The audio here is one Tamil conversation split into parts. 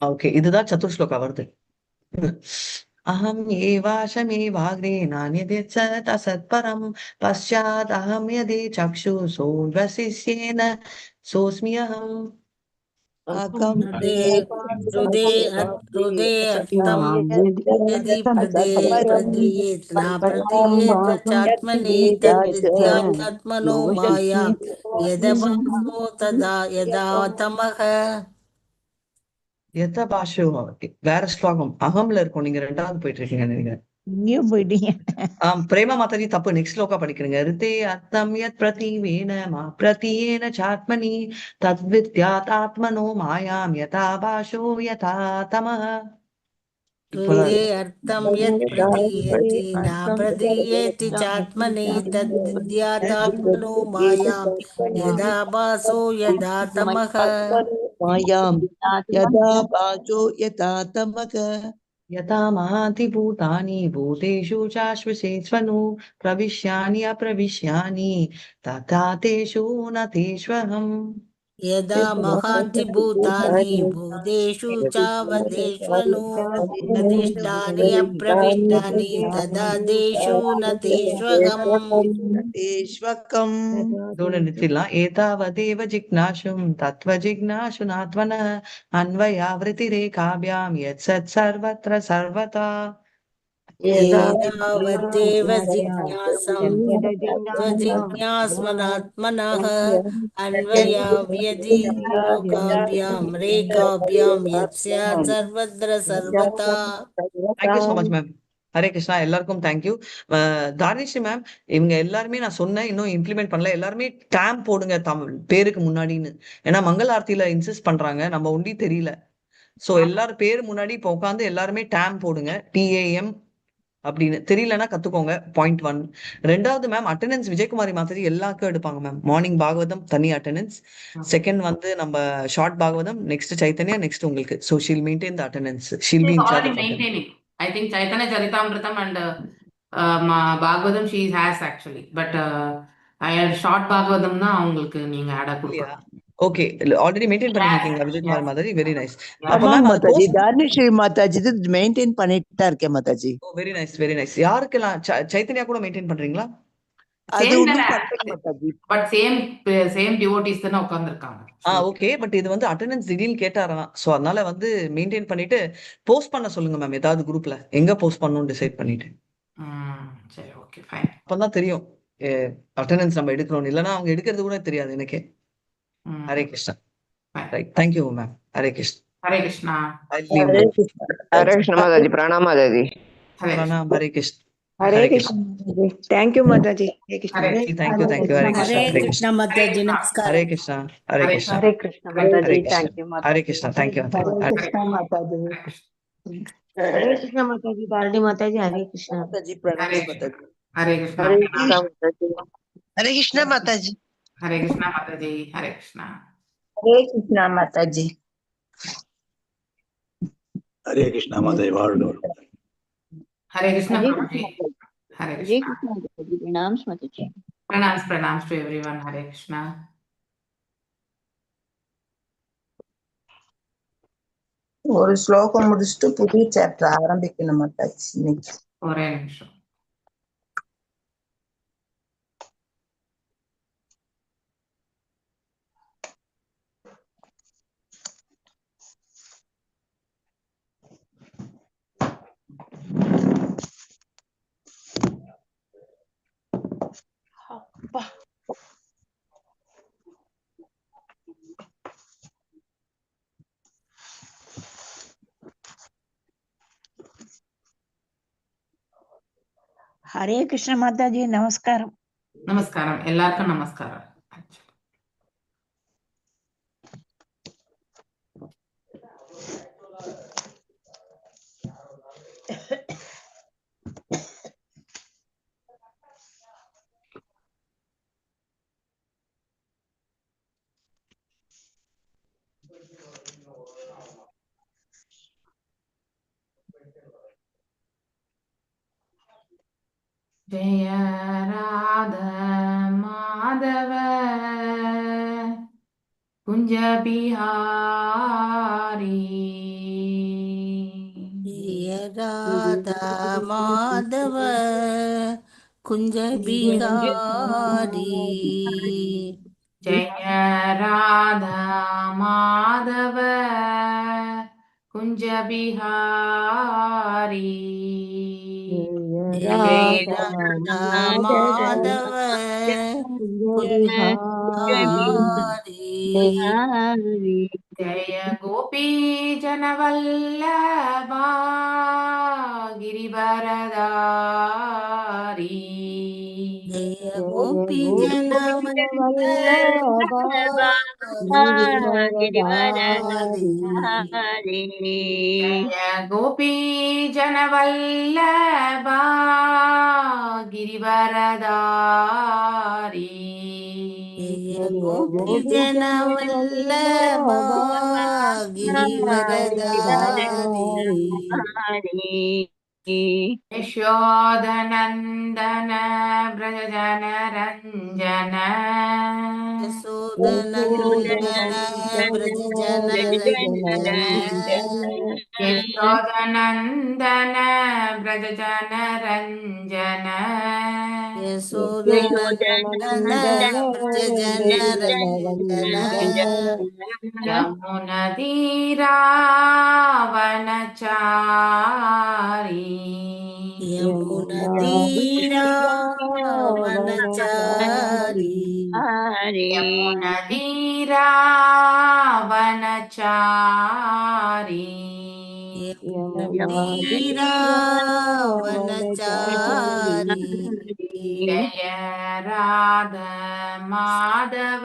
ஓகே, இதுதான் சதுர்ஸ்லோகா வருது. அகம் ஏவாஷமேவாக்ரே நானியதேச்ச தசத்பரம் பశ్చాத் அகம் யதே சக்ஷுசோன்வசிஷ்யேன சோஸ்மி அகம். அகம் हृदे हृदे ஏவாக்ரே हृदे अर्थं यदि प्रदीयेत् न प्रदीयेत् न चात्मनि तद्विद्यात्मनो मायां यदभासो तदा यदा तमः. எத்த பாஷோ வேற ஸ்லோகம், அகம்ல இருக்கும். நீங்க ரெண்டாவது போயிட்டு இருக்கீங்க நினைக்கிறேன். இங்கேயும் போயிட்டீங்க. பிரேமா மாதாஜி தப்பு, நெக்ஸ்ட் ஸ்லோகா படிக்கிறீங்க. ரிதே அர்த்தம் யத் பிரதிவேன மா பிரதியேன சாத்மனி தத்வித்யாத் ஆத்மனோ மாயாம் யதா பாஷோ யதா தமஹ. हृदे अर्थं यत् प्रदीयते न प्रदीयेति चात्मनि तद्विद्यातात्मनो मायां यदा भासो यदा तमः. மாயாம் யதா பாசோ யதா தமக. यथा महाति भूतानि भूतेषु चाश्वसेष्वनु प्रविश्यानि अप्रविश्यानि तथा तेषु न तेष्वहम्. यदा महान्ति भूतानि भूतेषु चावदेष्वनु प्रदिष्टानि अप्रविष्टानि तदा तेषु न तेष्वहम्. தேஷ்வகம். இதோட நிறுத்திடலாம். ஏதாவதேவ ஜிக்னாசும் தத்வ ஜிக்னாசுனாத்வனः அன்வயாவிருத்திரேகாभ्यां யத் சத் சர்வத்ர சர்வதா. एतावदेव जिज्ञासां स्वजिज्ञास्मनात्मनः अन्वयाव्यतिरेकाभ्यां रेखाभ्यां यत् स्यात् सर्वत्र सर्वथा. Thank you so much ma'am. Hare Krishna. எல்லாருக்கும் தேங்க்யூ. தானிஷி மேம், இவங்க எல்லாருமே நான் சொன்னேன், இன்னும் இம்ப்ளிமெண்ட் பண்ணல. எல்லாருமே டேம் போடுங்க தமிழ் பேருக்கு முன்னாடின்னு. ஏன்னா மங்கள ஆர்த்தியில இன்சிஸ்ட் பண்றாங்க, நம்ம ஒண்டி தெரியல. சோ எல்லாரும் பேர் முன்னாடி இப்போ உட்காந்து எல்லாருமே டேம் போடுங்க, டிஏஎம் அப்படின்னு. தெரியலன்னா கத்துக்கோங்க. பாயிண்ட் 1. ரெண்டாவது மேம், அட்டெண்டன்ஸ் விஜயகுமாரி மாதிரி எல்லாருக்கும் எடுப்பாங்க மேம். மார்னிங் பாகவதம் தனி அட்டெண்டன்ஸ், செகண்ட் வந்து நம்ம short Bhagavatam, next Chaitanya, next உங்களுக்கு. So she'll maintain the attendance, she'll be She's in-charge already of attendance. maintaining. I think Chaitanya Charitamritham and Bhagavatam she has actually. But short Bhagavatam na அவங்களுக்கு நீங்க ஆட் இல்லையா? கொடுக்கணும். ஓகே, ஆல்ரெடி மெயின்டைன் பண்ணிட்டு Yes, இருக்கீங்களா விஜயகுமார் yes. மாதிரி? Very nice. Yeah. அப்ப ஆமாங்க மேம் அது மாதாஜி, போஸ்ட். தானிஷி மாதாஜி இது மெயின்டைன் பண்ணிட்டு தான் இருக்கேன் மாதாஜி. ஓ வெரி நைஸ், வெரி நைஸ். யாருக்கெல்லாம் சைத்தன்யா கூட மெயின்டைன் பண்றீங்களா? அது Same ஒன்றும் தானே, பண்ணலைங்க மாதாஜி. பட் சேம் டிவோட்டிஸ் தானே உட்கார்ந்துருக்காங்க. ஓகே, பட் இது வந்து அட்டெண்டன்ஸ் திடீர்னு கேட்டாராம். சோ அதனால வந்து மெயின்டைன் பண்ணிட்டு போஸ்ட் பண்ண சொல்லுங்க மேம். ஏதாவது குரூப்ல எங்க போஸ்ட் பண்ணணும்னு டிசைட் பண்ணிட்டு. சரி, ஓகே, ஃபைன். அப்பதான் தெரியும் அட்டெண்டன்ஸ் நம்ம எடுக்கணும். இல்லைன்னா அவங்க எடுக்கிறது கூட தெரியாது எனக்கே. Hare Krishna. Right, thank you ma'am. Hare Krishna. Hare Krishna. Hare Krishna Mataji, प्रणाम माताजी। ஹரே பிரணாம். ஹரே கிருஷ்ணா. हरे कृष्ण माताजी, thank you Mataji. Hare Krishna. Hare thank you thank you. Hare Krishna. Hare Hare Krishna Krishna. Mataji, नमस्कार. ஹரே கிருஷ்ணா. ஹரே கிருஷ்ணா. हरे कृष्ण ஹரே माताजी, கிருஷ்ணா. थैंक यू ஹரே माताजी। கிருஷ்ணா. தேங்க்யூ. हरे कृष्ण माताजी। हरे कृष्ण माताजी, दारणी माताजी, हरे कृष्ण। மாதாஜி ஹரே பிரணாம் கிருஷ்ணா. மாதாஜி. ஹரே கிருஷ்ணா. हरे कृष्ण माताजी। ஹரே கிருஷ்ணா மாதாஜி. ஹரே கிருஷ்ணா மாதாஜி. ஹரே கிருஷ்ணா. हरे कृष्ण माताजी। हरे कृष्णा माताजी, வாழ்க ஹரே கிருஷ்ணா हरे பிரபுஜி. कृष्ण माताजी। ஹரே हरे கிருஷ்ணா. कृष्ण माताजी, प्रणाम माताजी। Pranams to everyone. Hare Krishna. ஒரு ஸ்லோகம் முடிச்சுட்டு புது சாப்டர் ஆரம்பிக்கணும் மாட்டாச்சு இன்னைக்கு. ஒரே நிமிஷம். ஹரே கிருஷ்ண மாதாஜி, நமஸ்காரம். நமஸ்காரம், எல்லாருக்கும் நமஸ்காரம். ஜெய ராத மாதவ குஞ்ச பிஹாரி राधा माधव कुंज बिहारी जय राधा माधव कुंज बिहारी जय राधा माधव कुंज बिहारी जय गोपी जनवल्लभा गिरिवरदारी जय गोपी जन गिरिवरधारी जय गोपी जनवल्लभा गिरिवरदारी जय गोपी जन वल्लभ गिरिवरधारी यशोदनन्दन व्रजजन रञ्जन यशोदनन्दन ब्रज जन रंजन यशोदनन्दन व्रजजन रञ्जन यशोदनन्दन ब्रज जन रंजन यमुनतीरावनचारी यमुनतीरावनचारी यमुनतीरावनचारी यमुनतीरावनचारी जय राध माधव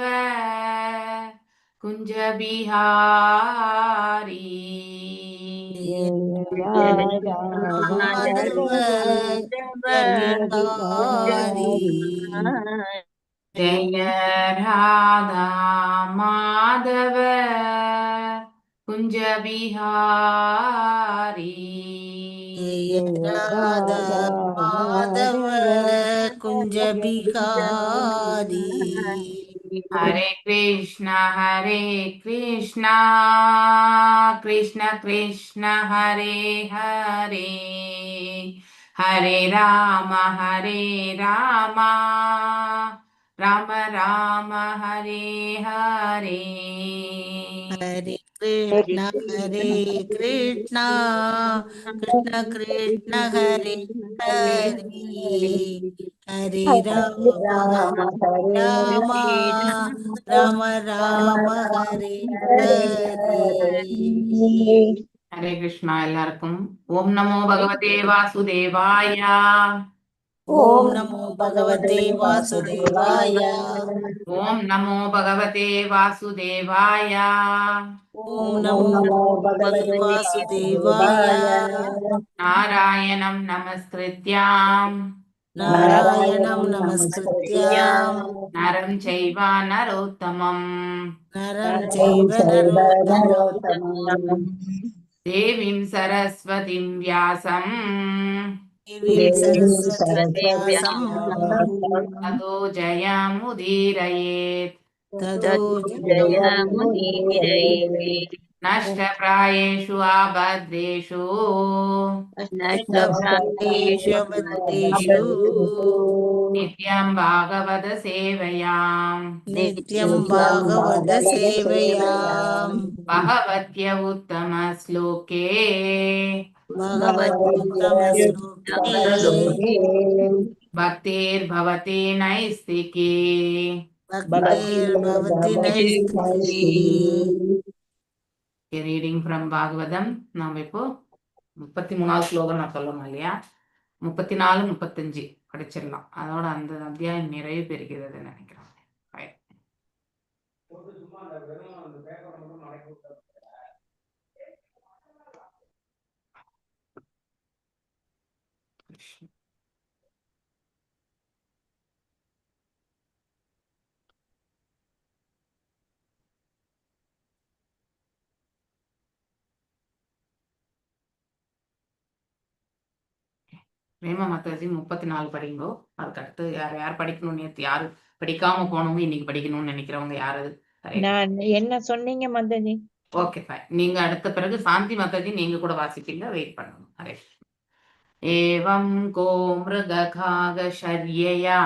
कुंज बिहारी माधव बिहारी जय राधा माधव कुंज बिहारी जय राधा माधव कुंज बिहारी हरे कृष्णा कृष्ण कृष्ण हरे हरे हरे राम राम राम हरे हरे हरे कृष्ण कृष्ण कृष्ण हरे हरे हरे राम राम राम राम हरे हरे हरे कृष्णा எல்லாருக்கும் ஓம் நமோ பகவதே வாசுதேவாய ओम नमो भगवते वासुदेवाय ஓம் நமோ பகவதே வாசுதேவாய ओम नमो भगवते वासुदेवाय நாராயணம் நமஸ்கிருத்யாம் नारायणं नमस्कृत्यां நரம் செய்வ நரோத்தமம் नरं चैव नरोत्तमं தேவீம் சரஸ்வதிம் வியாசம் देवीं सरस्वतीं व्यासं ततो जयमुदीरयेत् ततो जयमुदीरयेत् नष्टप्रायेषु आभद्रेषु नष्टप्रायेषु भद्रेषु नित्यं भागवत सेवयाम् नित्यं भागवत सेवयां भगवत्य उत्तमश्लोके भगवत्युत्तमश्लोके भक्तिर्भवति नैस्तिकी भक्तिर्भवति नैष्टिकी ரீடிங் ஃப்ரம் பாகவதம். நாம் இப்போ 33வது ஸ்லோகம் நான் சொல்லணும் இல்லையா, 34 35 படிச்சிடலாம். அதோட அந்த அத்தியாயம் நிறைவு பெறுகிறது நினைக்கிறேன். பிரேமா மாதாஜி 34 படிங்கோ. அதுக்கு அடுத்து யார் யார் படிக்கணும், நேற்று யாரு படிக்காம போனவங்க இன்னைக்கு படிக்கணும்னு நினைக்கிறவங்க யாரு? நான் என்ன சொன்னீங்க மாதாஜி? Okay fine. நீங்க அடுத்த பிறகு சாந்தி மாதாஜி நீங்க கூட வாசிப்பீங்க, வெயிட் பண்ணணும். ஹரே एवं गो मृगखागशर्यया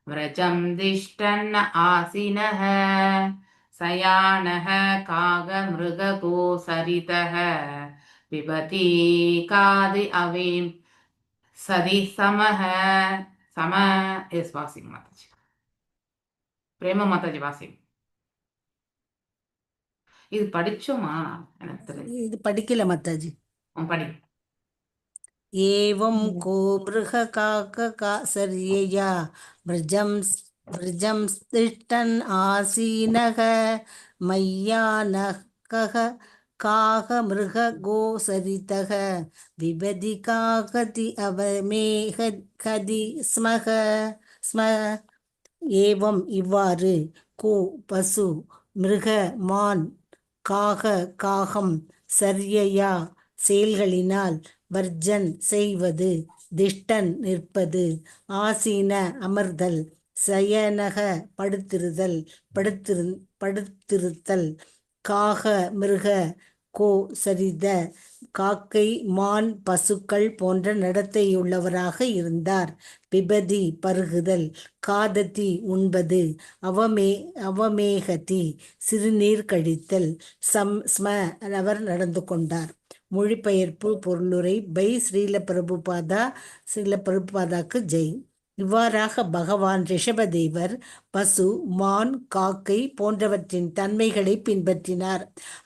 व्रजं दिष्टन् आसीनः सयानः कागमृगगो सरितः पिबति कादि अवीं सदि समः सम इस वासिंग माताजी பிரேம மாதாஜி வாசிங். இது படிச்சோமா? எனக்கு தெரியும். இது படிக்கல மாதாஜி. படி. ஏவம் கோ மிருககாகசர்யயா व्रजं तिष्ठन् आसीनः मय्यानः काकमृगगोसरितः बिभदि काकति अवमेहति स्म ஏவம் இவ்வாறு கோ பசு மிருக மான் காக காகம் சர்யயா செயல்களினால் வர்ஜன் செய்வது திஷ்டன் நிற்பது ஆசீன அமர்தல் சயனக படுத்திருத்தல் காக மிருக கோ சரித காக்கை மான் பசுக்கள் போன்ற நடத்தையுள்ளவராக இருந்தார். பிபதி பருகுதல், காததி உண்பது, அவமேகதி சிறுநீர் கழித்தல், ஸ்ம அவர் நடந்து கொண்டார். மொழிபெயர்ப்பு பொருளுரை பை ஸ்ரீல பிரபுபாதாக்கு ஜெய். இவ்வாறாக பகவான் ரிஷபதேவர் பசு, மான், காக்கை போன்றவற்றின் தன்மைகளை பின்பற்றினார்.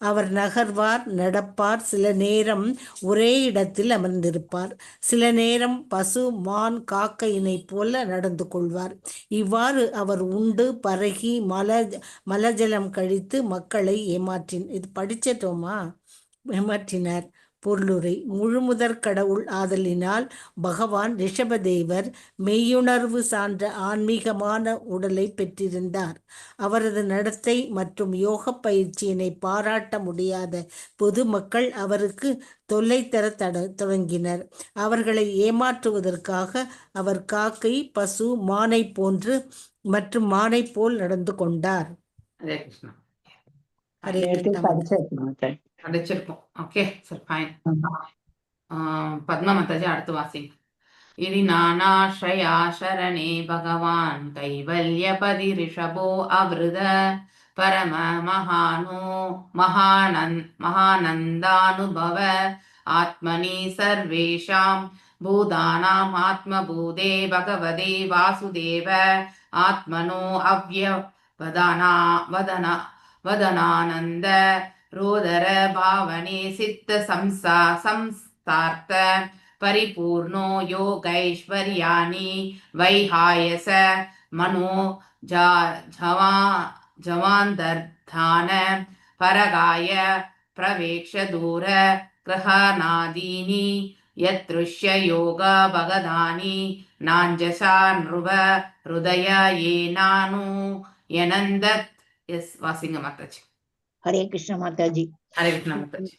அவர் நகர்வார், நடப்பார், சில நேரம் ஒரே இடத்தில் அமர்ந்திருப்பார், சில நேரம் பசு, மான், காக்கையினை போல நடந்து கொள்வார். இவ்வாறு அவர் உண்டு பருகி மலஜலம் கழித்து மக்களை ஏமாற்றினார். பொருளுரை முழுமுதற் கடவுள் ஆதலினால் பகவான் ரிஷபதேவர் மெய்யுணர்வு சான்ற ஆன்மீகமான உடலை பெற்றிருந்தார். அவரது நடத்தை மற்றும் யோக பயிற்சியினை பாராட்ட முடியாத பொதுமக்கள் அவருக்கு தொல்லை தர தொடங்கினர். அவர்களை ஏமாற்றுவதற்காக அவர் காக்கை, பசு, மானை போன்று மற்றும் மானை போல் நடந்து கொண்டார். ஹரே கிருஷ்ணா. ஹரே கிருஷ்ணா. படிச்சிருக்கோம். Okay sir, fine. Padma Mataji அடுத்து வாசிங். இது நானாஸ்ரயா சரணே பகவான் கைவல்யபதி ரிஷபோ அவ்ருத பரம மகானந்தானுபவ ஆத்மனி சர்வேஷாம் பூதானாம் ஆத்மபூதே பகவதே வாசுதேவ ஆத்மனோ வதனானந்த ரோதர பாவனே சித்த சம்ஸ்தார்த்த பரிபூர்ணோ யோகைஸ்வர்யாணி வைஹாயச மனோ ஜவாந்தர்தான பரகாய பிரவேக்ஷ தூர கிரகநாதீனி யத்ருஷ்ய யோக பகதானி நாஞ்சசா நிருப ஹிருதய ஏனானு யனந்தத். எஸ் வாசிங்க மாதாஜி. ஹரே கிருஷ்ண மாதாஜி. ஹரே கிருஷ்ண மாதாஜி.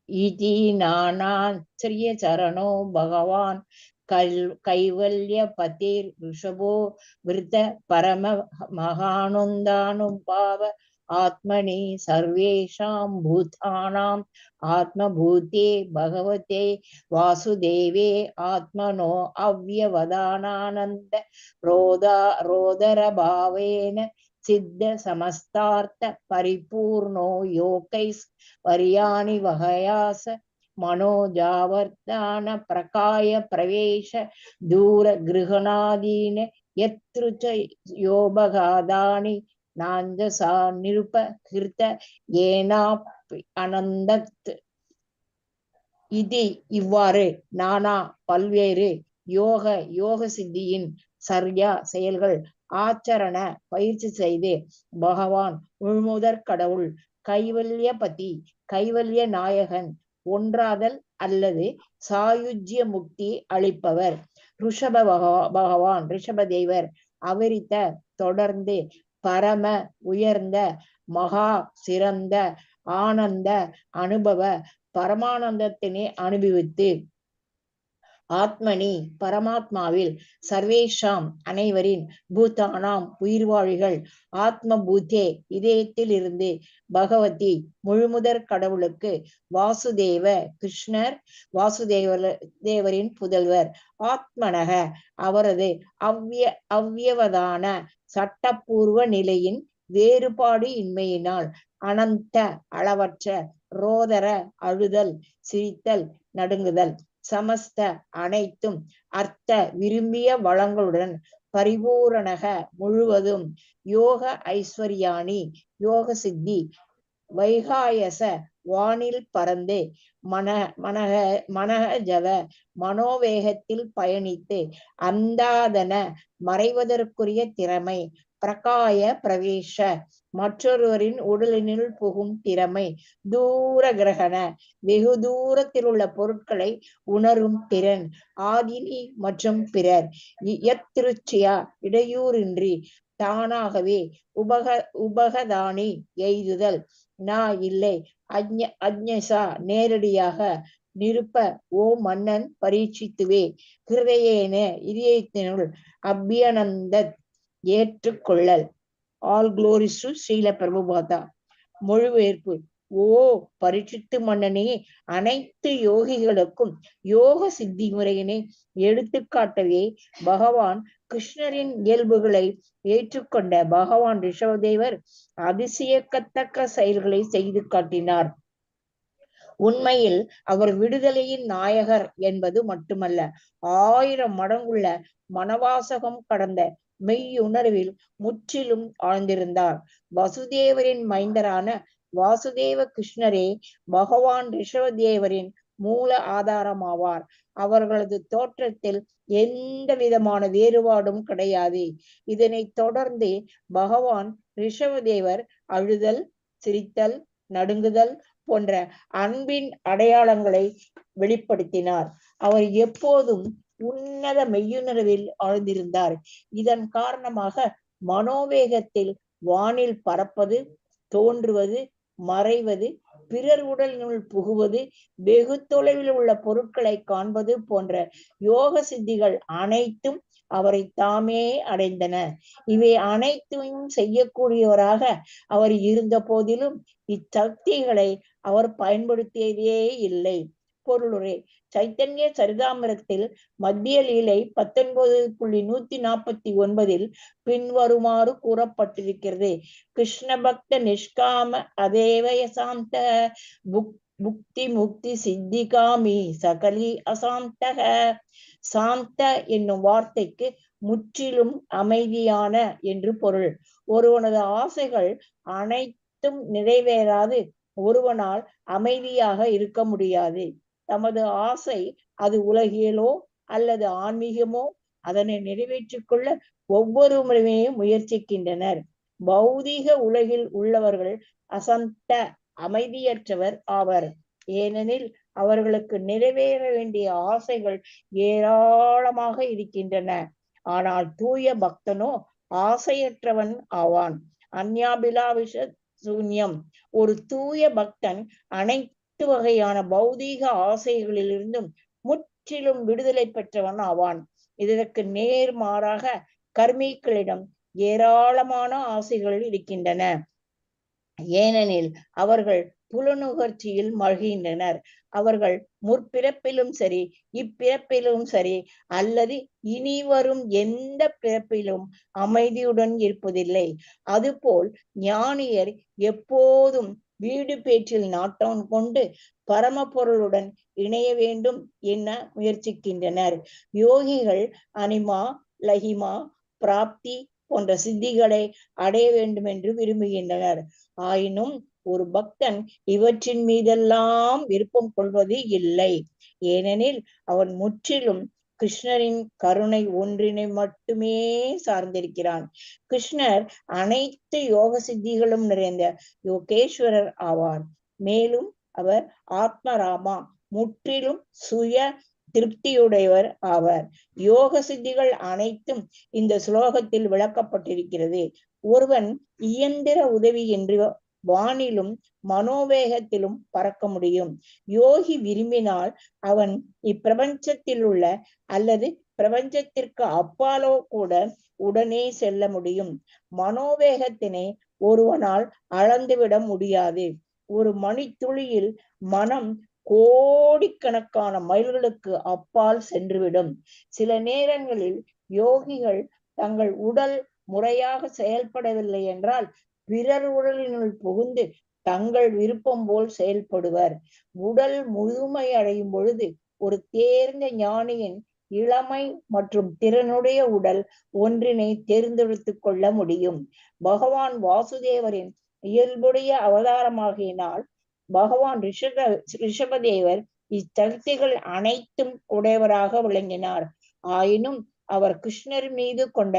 இதி நானாஸ்ரிய சரணோ பகவான் கைவல்ய பதிர் ரிஷபோ விருத்த பரம மகானந்தானுபாவ ஆத்மனி சர்வேஷாம் பூதானாம் ஆத்மபூதே பகவதே வாசுதேவே ஆத்மனோ அவ்யவதானானந்த ரோதரபாவேன சித்த சமஸ்தார்த்த பரிபூர்ணோ யோகைஸ் வரியாணி வகயாச மனோஜாவர்த்தான பிரகாய பிரவேச தூர கிருஹணாதீன யத்ருச்ச யோபகாதானி நாஞ்சசா நிருப கிருத ஏனா அனந்தத். இது இவ்வாறு நானா பல்வேறு யோக சித்தியின் சர்யா செயல்கள் ஆச்சரண பயிற்சி செய்து பகவான் முழுமுதற் கடவுள் கைவல்யபதி கைவல்ய நாயகன் ஒன்றாதல் அல்லது சாயுஜ்ய முக்தி அளிப்பவர் ரிஷப பகவான் ரிஷபதேவர் அவரித்த தொடர்ந்து பரம உயர்ந்த மகா சிறந்த ஆனந்த அனுபவ பரமானந்தத்தினை அனுபவித்து ஆத்மனி பரமாத்மாவில் சர்வேஷாம் அனைவரின் பூதானாம் உயிர்வாழிகள் ஆத்ம பூத்தே இதயத்தில் இருந்து பகவதி முழுமுதற் கடவுளுக்கு வாசுதேவ கிருஷ்ணர் தேவரின் புதல்வர் ஆத்மனக அவரது அவ்வியவதான சட்டப்பூர்வ நிலையின் வேறுபாடு இன்மையினால் அனந்த அளவற்ற ரோதர அழுதல் சிரித்தல் நடுங்குதல் சமஸ்த அனைத்தும் அர்த்த விரும்பிய வளங்களுடன் பரிபூரணக முழுவதும் யோக ஐஸ்வர்யாணி யோக சித்தி வைகாயச வானில் பறந்து மனக ஜவ மனோவேகத்தில் பயணித்து அந்தாதன மறைவதற்குரிய திறமை பிரகாய பிரவேச மற்றொருவரின் உடலினுள் புகும் திறமை தூர கிரகண வெகு தூரத்தில் உள்ள பொருட்களை உணரும் திறன் ஆதினி மற்றும் பிறர் யத்ருச்சியா இடையூறின்றி தானாகவே உபகதானி எய்துதல் நா இல்லை அஜ்ஞசா நேரடியாக நிருப்ப ஓ மன்னன் பரீட்சித்துவே ஹிருதயேன இதயத்தினுள் அபியனந்த ஏற்றுக்கொள்ளல். All glories to Srila Prabhupada. மொழிபெயர்ப்பு. ஓ பரீட்சித்து மன்னனே, அனைத்து யோகிகளுக்கும் யோக சித்தி முறையினை எடுத்துக்காட்டவே பகவான் கிருஷ்ணரின் இயல்புகளை ஏற்றுக்கொண்ட பகவான் ரிஷபதேவர் அதிசயக்கத்தக்க செயல்களை செய்து காட்டினார். உண்மையில் அவர் விடுதலையின் நாயகர் என்பது மட்டுமல்ல, 1000 மடங்குள்ள மனவாசகம் கடந்த மெய்யுணர்வில் முற்றிலும் ஆழ்ந்திருந்தார். வசுதேவரின் மைந்தரான வாசுதேவ கிருஷ்ணரே பகவான் ரிஷபதேவரின் மூல ஆதாரமாவார். அவர்களது தோற்றத்தில் எந்த விதமான வேறுபாடும் கிடையாது. இதனைத் தொடர்ந்து பகவான் ரிஷபதேவர் அழுதல், சிரித்தல், நடுங்குதல் போன்ற அன்பின் அடையாளங்களை வெளிப்படுத்தினார். அவர் எப்போதும் உன்னத மெய்யுணர்வில் ஆழ்ந்திருந்தார். இதன் காரணமாக மனோவேகத்தில் வானில் பறப்பது, தோன்றுவது, மறைவது, பிறர் உடலினுள் புகுவது, வெகு தொலைவில் உள்ள பொருட்களை காண்பது போன்ற யோக சித்திகள் அனைத்தும் அவரை தாமே அடைந்தன. இவை அனைத்தையும் செய்யக்கூடியவராக அவர் இருந்த போதிலும் இச்சக்திகளை அவர் பயன்படுத்தியதே இல்லை. பொருளுரை. சைத்தன்ய சரிதாமிரத்தில் மத்திய லீலை 19.149 பின்வருமாறு கூறப்பட்டிருக்கிறது. கிருஷ்ண பக்த நிஷ்காம அதேவயசாந்த புக்தி முக்தி சித்திகாமி சகலி அசாந்தக. சாந்த என்னும் வார்த்தைக்கு முற்றிலும் அமைதியான என்று பொருள். ஒருவனது ஆசைகள் அனைத்தும் நிறைவேறாது ஒருவனால் அமைதியாக இருக்க முடியாது. தமது ஆசை அது உலகியலோ அல்லது ஆன்மீகமோ அதனை நிறைவேற்றிக் கொள்ள ஒவ்வொருவருமே முயற்சிக்கின்றனர். பௌதீக உலகில் உள்ளவர்கள் அசந்த அமைதியற்றவர் ஆவர். ஏனெனில் அவர்களுக்கு நிறைவேற வேண்டிய ஆசைகள் ஏராளமாக இருக்கின்றன. ஆனால் தூய பக்தனோ ஆசையற்றவன் ஆவான். அந்யாபிலாவிஷ சூன்யம். ஒரு தூய பக்தன் அனைத்து வகையான பௌதீக ஆசைகளிலிருந்தும் முற்றிலும் விடுதலை பெற்றவன் ஆவான். இதற்கு நேர்மாறாக கர்மிகளிடம் ஏராளமான ஆசைகள் இருக்கின்றன. ஏனெனில் அவர்கள் புலனுகர்ச்சியில் மழ்கின்றனர். அவர்கள் முற்பிறப்பிலும் சரி, இப்பிறப்பிலும் சரி, அல்லது இனி வரும் எந்த பிறப்பிலும் அமைதியுடன் இருப்பதில்லை. அதுபோல் ஞானியர் எப்போதும் வீடு பேற்றில் நாட்டம் கொண்டு பரமபொருளுடன் இணைய வேண்டும் என முயற்சிக்கின்றனர். யோகிகள் அனிமா, லஹிமா, பிராப்தி போன்ற சித்திகளை அடைய வேண்டும் என்று விரும்புகின்றனர். ஆயினும் ஒரு பக்தன் இவற்றின் மீதெல்லாம் விருப்பம் கொள்வது இல்லை. ஏனெனில் அவன் முற்றிலும் கிருஷ்ணரின் கருணை ஒன்றினை மட்டுமே சார்ந்திருக்கிறான். கிருஷ்ணர் அனைத்து யோக சித்திகளும் நிறைந்த யோகேஸ்வரர் ஆவார். மேலும் அவர் ஆத்மராமா, முற்றிலும் சுய திருப்தியுடையவர் ஆவர். யோக சித்திகள் அனைத்தும் இந்த ஸ்லோகத்தில் விளக்கப்பட்டிருக்கிறது. ஒருவன் இயந்திர உதவி என்று வானிலும் மனோவேகத்திலும் பறக்க முடியும். யோகி விரும்பினால் அவன் இப்பிரபஞ்சத்தில் உள்ள அல்லது பிரபஞ்சத்திற்கு அப்பாலோ கூட உடனே செல்ல முடியும். மனோவேகத்தினை ஒருவனால் அளந்துவிட முடியாது. ஒரு மணித்துளியில் மனம் கோடிக்கணக்கான மைல்களுக்கு அப்பால் சென்றுவிடும். சில நேரங்களில் யோகிகள் தங்கள் உடல் முறையாக செயல்படவில்லை என்றால் பிறர் உடலினுள் புகுந்து தங்கள் விருப்பம் போல் செயல்படுவர். உடல் முழுமை அடையும் பொழுது ஒரு தேர்ந்த ஞானியின் இளமை மற்றும் திறனுடைய உடல் ஒன்றினை தேர்ந்தெடுத்துக் கொள்ள முடியும். பகவான் வாசுதேவரின் இயல்புடைய அவதாரமாகினால் பகவான் ரிஷபதேவர் இச்சக்திகள் அனைத்தும் உடையவராக விளங்கினார். ஆயினும் அவர் கிருஷ்ணர் மீது கொண்ட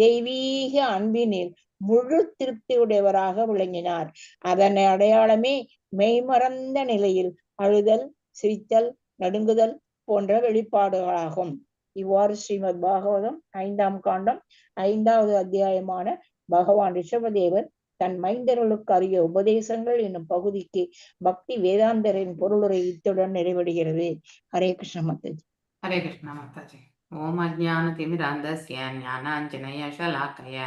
தெய்வீக அன்பினில் முழு திருப்தியுடையவராக விளங்கினார். அதன் அடையாளமே மெய்மறந்த நிலையில் அழுதல், சிரித்தல், நடுங்குதல் போன்ற வெளிப்பாடுகளாகும். இவ்வாறு ஸ்ரீமத் பாகவதம் 5ஆம் காண்டம் 5வது அத்தியாயமான பகவான் ரிஷபதேவர் தன் மைந்தர்களுக்கு அரிய உபதேசங்கள் என்னும் பகுதிக்கு பக்தி வேதாந்தரின் பொருளுரை இத்துடன் நிறைவடைகிறது. ஹரே கிருஷ்ண மாதாஜி. ஹரே கிருஷ்ணா மாதாஜி. ஓம் அஜ்ஞானதிமிராந்தஸ்ய ஞானாஞ்சனயசலாக்கய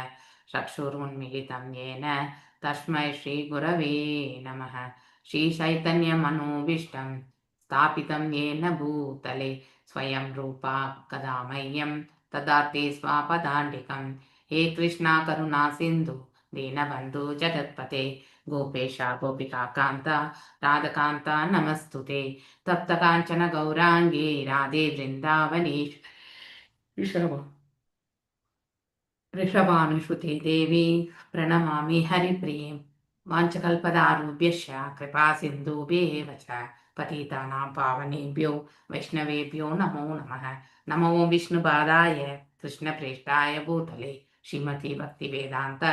சக்ஷுருன்மிலிதம் யேன தஸ்மை ஸ்ரீ குரவே நமः. ஸ்ரீ சைத்தன்ய மனோபீஷ்டம் ஸ்தாபிதம் யேன பூதலே ஸ்வயம் ரூபா கதா மह्यं ததார்த்தே ஸ்வாபதாண்டிகம். ஹே கிருஷ்ணா கருணா சிந்து दीनबन्धु जगत्पते गोपेश गोपिका कान्ता राधकान्ता नमस्तुते. तप्त काञ्चन गौराङ्गी राधे वृन्दावनेश ऋषभानुश्रुते देवी प्रणमामि हरिप्रिये. वाञ्छकल्पदारुभ्यश्च कृपा सिन्धुभ्येव च पतितानां पावनेभ्यो वैष्णवेभ्यो नमो नमः. नमो विष्णुपादाय कृष्णप्रेष्ठाय भूतले श्रीमती भक्तिवेदान्त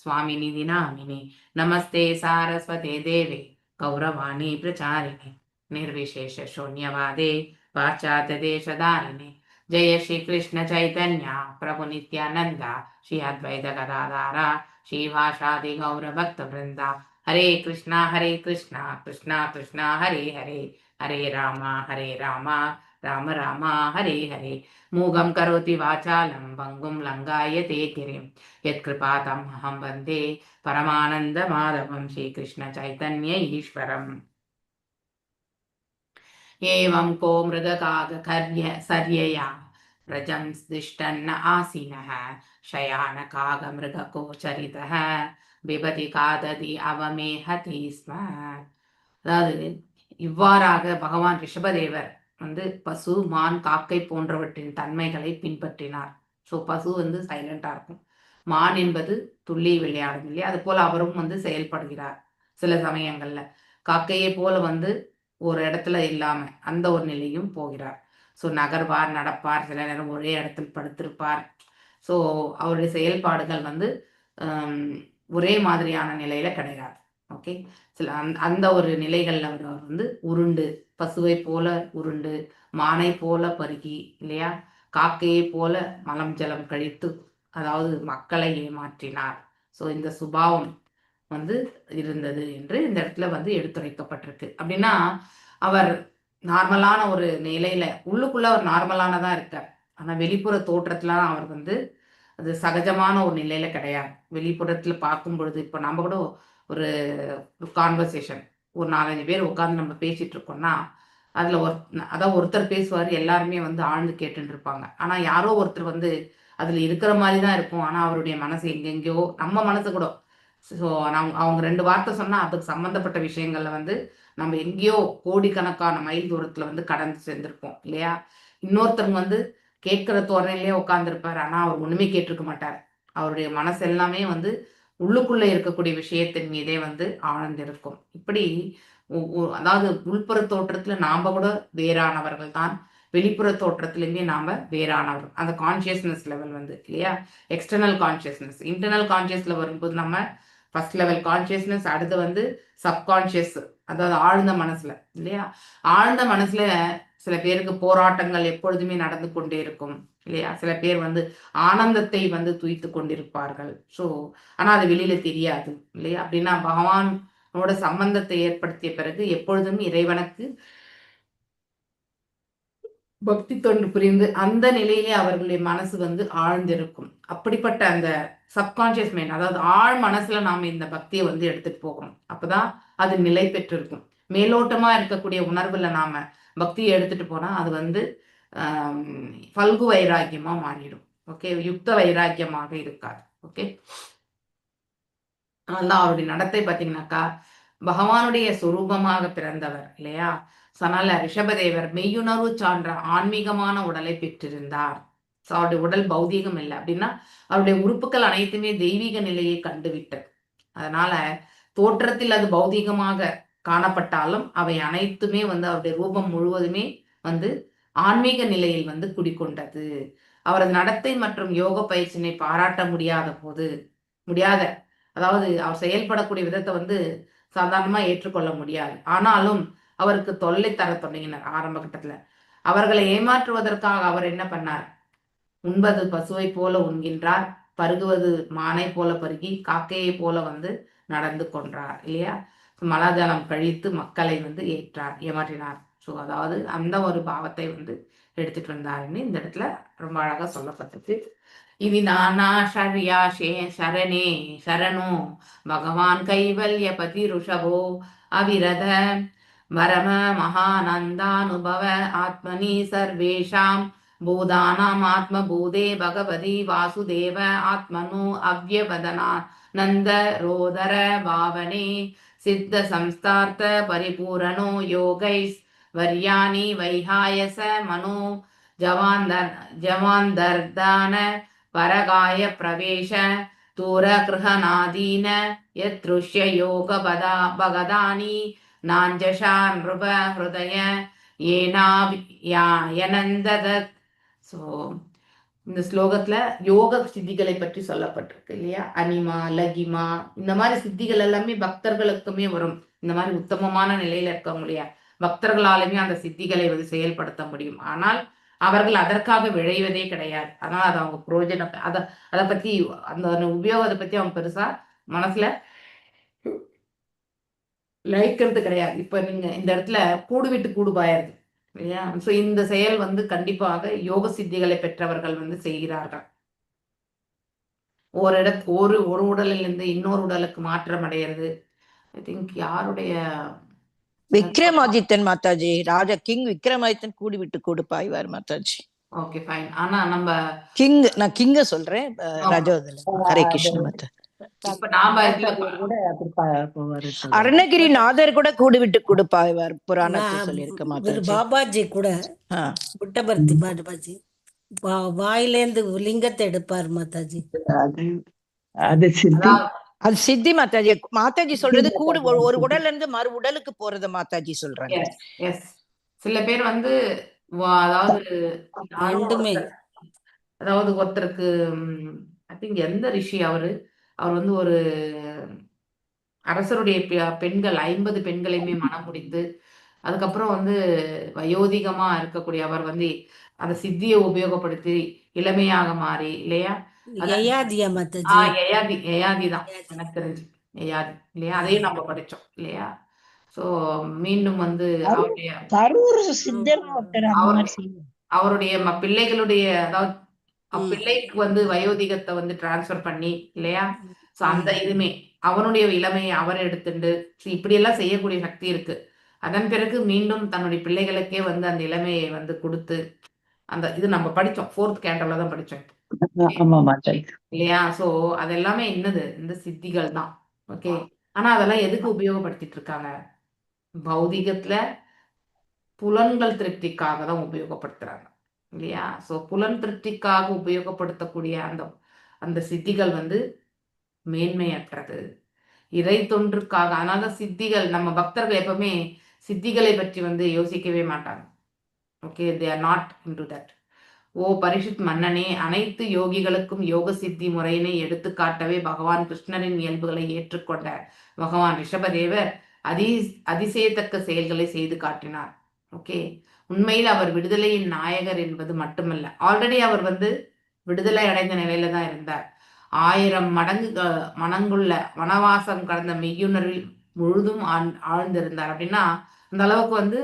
स्वामिनिधि नामिने. नमस्ते सारस्वते देवे गौरवाणी प्रचारिणे निर्विशेष शून्यवादे पाश्चात्य देशधारिणे. जय श्री कृष्ण चैतन्य प्रभु नित्यानंद श्री अद्वैत गदाधारा श्रीवासादि गौर भक्त वृंदा. हरे कृष्णा कृष्णा कृष्णा हरे हरे, हरे राम राम राम हरे हरे. मूगं करोति वाचालं भङ्गुं लङ्घयते गिरिं यत्कृपातम् अहं वन्दे परमानन्दमाधवं श्रीकृष्ण चैतन्य ईश्वरम्. एवं को मृगकागकर्य सर्यया व्रजं दिष्टन्न आसीनः शयानकागमृगको चरितः बिभति कादति अवमेहति स्म. அதாவது இவ்வாறாக பகவான் ரிஷபதேவர் பசு, மான், காக்கை போன்றவற்றின் தன்மைகளை பின்பற்றினார். ஸோ பசு சைலண்டா இருக்கும், மான் என்பது துள்ளி விளையாடும் இல்லையா, அது போல அவரும் செயல்படுகிறார். சில சமயங்கள்ல காக்கையை போல ஒரு இடத்துல இல்லாம அந்த ஒரு நிலையும் போகிறார். ஸோ நகர்வார், நடப்பார், சில நேரம் ஒரே இடத்தில் படுத்திருப்பார். ஸோ அவருடைய செயல்பாடுகள் ஒரே மாதிரியான நிலையில கிடையாது. ஓகே, சில அந்த ஒரு நிலைகள்ல அவர் உருண்டு, பசுவை போல உருண்டு, மானை போல பருகி இல்லையா, காக்கையை போல மலம் ஜலம் கழித்து, அதாவது மக்களை ஏமாற்றினார். ஸோ இந்த சுபாவம் இருந்தது என்று இந்த இடத்துல எடுத்துரைக்கப்பட்டிருக்கு. அப்படின்னா அவர் நார்மலான ஒரு நிலையில, உள்ளுக்குள்ள அவர் நார்மலானதான் இருக்கார். ஆனா வெளிப்புற தோற்றத்துல அவர் அது சகஜமான ஒரு நிலையில கிடையாது. வெளிப்புறத்துல பார்க்கும் பொழுது இப்ப நம்ம கூட ஒரு கான்வர்சேஷன், ஒரு 4-5 பேர் உட்காந்து நம்ம பேசிட்டு இருக்கோம்னா அதுல அதாவது ஒருத்தர் பேசுவார், எல்லாருமே ஆழ்ந்து கேட்டுட்டு இருப்பாங்க. ஆனா யாரோ ஒருத்தர் அதுல இருக்கிற மாதிரி தான் இருக்கும், ஆனா அவருடைய மனசு எங்கெங்கயோ, நம்ம மனசு கூட. ஸோ அவங்க 2 வார்த்தை சொன்னா அதுக்கு சம்பந்தப்பட்ட விஷயங்கள்ல நம்ம எங்கேயோ கோடிக்கணக்கான மைல் தூரத்துல கடந்து சேர்ந்திருப்போம் இல்லையா. இன்னொருத்தர் கேட்கிற தோரணையிலேயே உட்கார்ந்துருப்பார், ஆனா அவர் ஒண்ணுமே கேட்டிருக்க மாட்டார். அவருடைய மனசு எல்லாமே உள்ளுக்குள்ள இருக்கக்கூடிய விஷயத்தின் மீதே ஆழ்ந்திருக்கும். இப்படி அதாவது உள்புற தோற்றத்துல நாம கூட வேறானவர்கள் தான், வெளிப்புற தோற்றத்திலுமே நாம வேறானவர்கள். அந்த கான்சியஸ்னஸ் லெவல் இல்லையா, எக்ஸ்டர்னல் கான்சியஸ்னஸ். இன்டர்னல் கான்சியஸ்ல வரும்போது நம்ம ஃபர்ஸ்ட் லெவல் கான்சியஸ்னஸ், அடுத்து சப்கான்சியஸ், அதாவது ஆழ்ந்த மனசுல இல்லையா. ஆழ்ந்த மனசுல சில பேருக்கு போராட்டங்கள் எப்பொழுதுமே நடந்து கொண்டே இருக்கும் இல்லையா? சில பேர் வந்து ஆனந்தத்தை வந்து துய்த்து கொண்டிருப்பார்கள். ஸோ ஆனா அது வெளியில தெரியாது இல்லையா? அப்படின்னா பகவானோட சம்பந்தத்தை ஏற்படுத்திய பிறகு எப்பொழுதும் இறைவனுக்கு பக்தி தொண்டு புரிந்து அந்த நிலையிலே அவர்களுடைய மனசு வந்து ஆழ்ந்திருக்கும். அப்படிப்பட்ட அந்த சப்கான்சியஸ் மைண்ட், அதாவது ஆழ் மனசுல நாம இந்த பக்தியை வந்து எடுத்துட்டு போகணும். அப்பதான் அது நிலை பெற்றிருக்கும். மேலோட்டமா இருக்கக்கூடிய உணர்வுல நாம பக்தியை எடுத்துட்டு போனா அது வந்து பல்கு வைராக்கியமா மாறிடும். ஓகே, யுக்த வைராக்கியமாக இருக்காது. ஓகே, அதனால அவருடைய நடத்தை பார்த்தீங்கன்னாக்கா பகவானுடைய சுரூபமாக பிறந்தவர் இல்லையா? அதனால ரிஷபதேவர் மெய்யுணர்வு சான்ற ஆன்மீகமான உடலை பெற்றிருந்தார். அவருடைய உடல் பௌதீகம் இல்லை அப்படின்னா அவருடைய உறுப்புகள் அனைத்துமே தெய்வீக நிலையை கண்டுவிட்டது. அதனால தோற்றத்தில் அது பௌதீகமாக காணப்பட்டாலும் அவை அனைத்துமே வந்து அவருடைய ரூபம் முழுவதுமே வந்து ஆன்மீக நிலையில் வந்து குடிக்கொண்டது. அவரது நடத்தை மற்றும் யோக பயிற்சியினை பாராட்ட முடியாத அதாவது அவர் செயல்படக்கூடிய விதத்தை வந்து சாதாரணமா ஏற்றுக்கொள்ள முடியாது. ஆனாலும் அவருக்கு தொல்லை தர தொடங்கினர் ஆரம்ப கட்டத்துல. அவர்களை ஏமாற்றுவதற்காக அவர் என்ன பண்ணார்? உண்பது பசுவை போல உண்கின்றார், பருகுவது மானை போல பருகி காக்கையை போல வந்து நடந்து கொண்டார் இல்லையா? மலாஜலம் கழித்து மக்களை வந்து ஏமாற்றினார். ஸோ அதாவது அந்த ஒரு பாவத்தை வந்து எடுத்துட்டு வந்தாருன்னு இந்த இடத்துல ரொம்ப அழகா சொல்லப்பட்டது. இது நானா சரணே சரணோ பகவான் கைவல்யபதி ருஷபோ அவிரத வரம மகானந்தானுபவ ஆத்மனி சர்வேஷாம் பூதானாம் ஆத்மபூதே பகவதி வாசுதேவ ஆத்மனோ அவ்யவதனானந்த ரோதர பாவனே சித்த சம்ஸ்தார்த்த பரிபூரணோ யோகைஸ் வர்யாணி வைஹாயச மனோ ஜவாந்தர்தான பரகாய பிரவேಶ தூர கிருஹநாதீன யத்ருஷ்ய யோக பகதானி நாஞ்சஷா நிருப ஹிருதய ஏனாயனந்ததத். ஸோ இந்த ஸ்லோகத்துல யோக சித்திகளை பற்றி சொல்லப்பட்டிருக்கு இல்லையா? அனிமா லகிமா இந்த மாதிரி சித்திகள் எல்லாமே பக்தர்களுக்குமே வரும். இந்த மாதிரி உத்தமமான நிலையில இருக்கவங்களையா பக்தர்களாலுமே அந்த சித்திகளை வந்து செயல்படுத்த முடியும். ஆனால் அவர்கள் அதற்காக விழைவதே கிடையாது. அதனால அது அவங்க புரோஜனம் அதை பத்தி அந்த உபயோகத்தை பத்தி அவங்க பெருசா மனசுல லைக்கிறது கிடையாது. இப்ப நீங்க இந்த இடத்துல கூடு விட்டு கூடு பாயிருது இல்லையா? ஸோ இந்த செயல் வந்து கண்டிப்பாக யோக சித்திகளை பெற்றவர்கள் வந்து செய்கிறார்கள். ஒரு உடலில் இருந்து இன்னொரு உடலுக்கு மாற்றம் அடைகிறது. ஐ திங்க் யாருடைய விக்ரமாதித்தன் மாதாஜி, ராஜா கிங் விக்ரமாதித்தன் கூடி விட்டு கூடு பாய்வார் மாதாஜி. Okay fine. ஆனா நம்ம நான் கிங்க சொல்றேன், ராஜோதல. ஹரே கிருஷ்ண மாதா. இப்ப நாம அருணகிரிநாதர் கூட கூடு விட்டு கூடு பாய்வார் புராணத்தில் சொல்லியிருக்க மாதாஜி. பாபாஜி கூட புட்டபர்த்தி பாபாஜி வாயிலேந்து லிங்கத்தை எடுப்பார் மாதாஜி. அது சித்தி மாதாஜி. மாதாஜி சொல்றது கூடு ஒரு உடல்ல இருந்து மறு உடலுக்கு போறத மாதாஜி சொல்றாங்க. சில பேர் வந்து அதாவது ஒருத்தருக்கு ஐ திங்க் எந்த ரிஷி அவர் வந்து ஒரு அரசருடைய பெண்கள் 50 பெண்களையுமே மனம் முடித்து அதுக்கப்புறம் வந்து வயோதிகமா இருக்கக்கூடிய அவர் வந்து அந்த சித்தியை உபயோகப்படுத்தி இளமையாக மாறி இல்லையா? யயாதி தான் எனக்கு தெரிஞ்சு யயாதி இல்லையா? அதையும் நம்ம படிச்சோம் இல்லையா? சோ மீண்டும் வந்து அவருடைய பிள்ளைகளுடைய அதாவது பிள்ளைக்கு வந்து வயோதிகத்தை வந்து டிரான்ஸ்பர் பண்ணி இல்லையா? சோ அந்த இதுமே அவனுடைய இளமையை அவர் எடுத்துட்டு இப்படி எல்லாம் செய்யக்கூடிய சக்தி இருக்கு. அதன் பிறகு மீண்டும் தன்னுடைய பிள்ளைகளுக்கே வந்து அந்த இளமையை வந்து கொடுத்து அந்த இது நம்ம படிச்சோம் 4th கேண்டல்ல தான் படிச்சோம் இல்லையா? சோ அதெல்லாமே என்னது இந்த சித்திகள் தான். ஓகே, ஆனா அதெல்லாம் எதுக்கு உபயோகப்படுத்திட்டு இருக்காங்க? பௌதிகத்துல புலன்கள் திருப்திக்காக தான் உபயோகப்படுத்துறாங்க இல்லையா? சோ புலன் திருப்திக்காக உபயோகப்படுத்தக்கூடிய அந்த சித்திகள் வந்து மேன்மையற்றது, இறை தொன்றுக்காக. அதனால சித்திகள் நம்ம பக்தர்கள் எப்பவுமே சித்திகளை பற்றி வந்து யோசிக்கவே மாட்டாங்க. Okay, they are not into that. ஓ பரிஷித் மன்னனே, அனைத்து யோகிகளுக்கும் யோக சித்தி முறையினை எடுத்து காட்டவே பகவான் கிருஷ்ணரின் இயல்புகளை ஏற்றுக்கொண்ட பகவான் ரிஷபதேவர் அதிசயத்தக்க செயல்களை செய்து காட்டினார். ஓகே, உண்மையில் அவர் விடுதலையின் நாயகர் என்பது மட்டுமல்ல, ஆல்ரெடி அவர் விடுதலை அடைந்த நிலையில தான் இருந்தார். 1000 மடங்கு மனங்குள்ள வனவாசம் கடந்த மெய்யுணர்வில் முழுதும் ஆழ்ந்திருந்தார். அப்படின்னா அந்த அளவுக்கு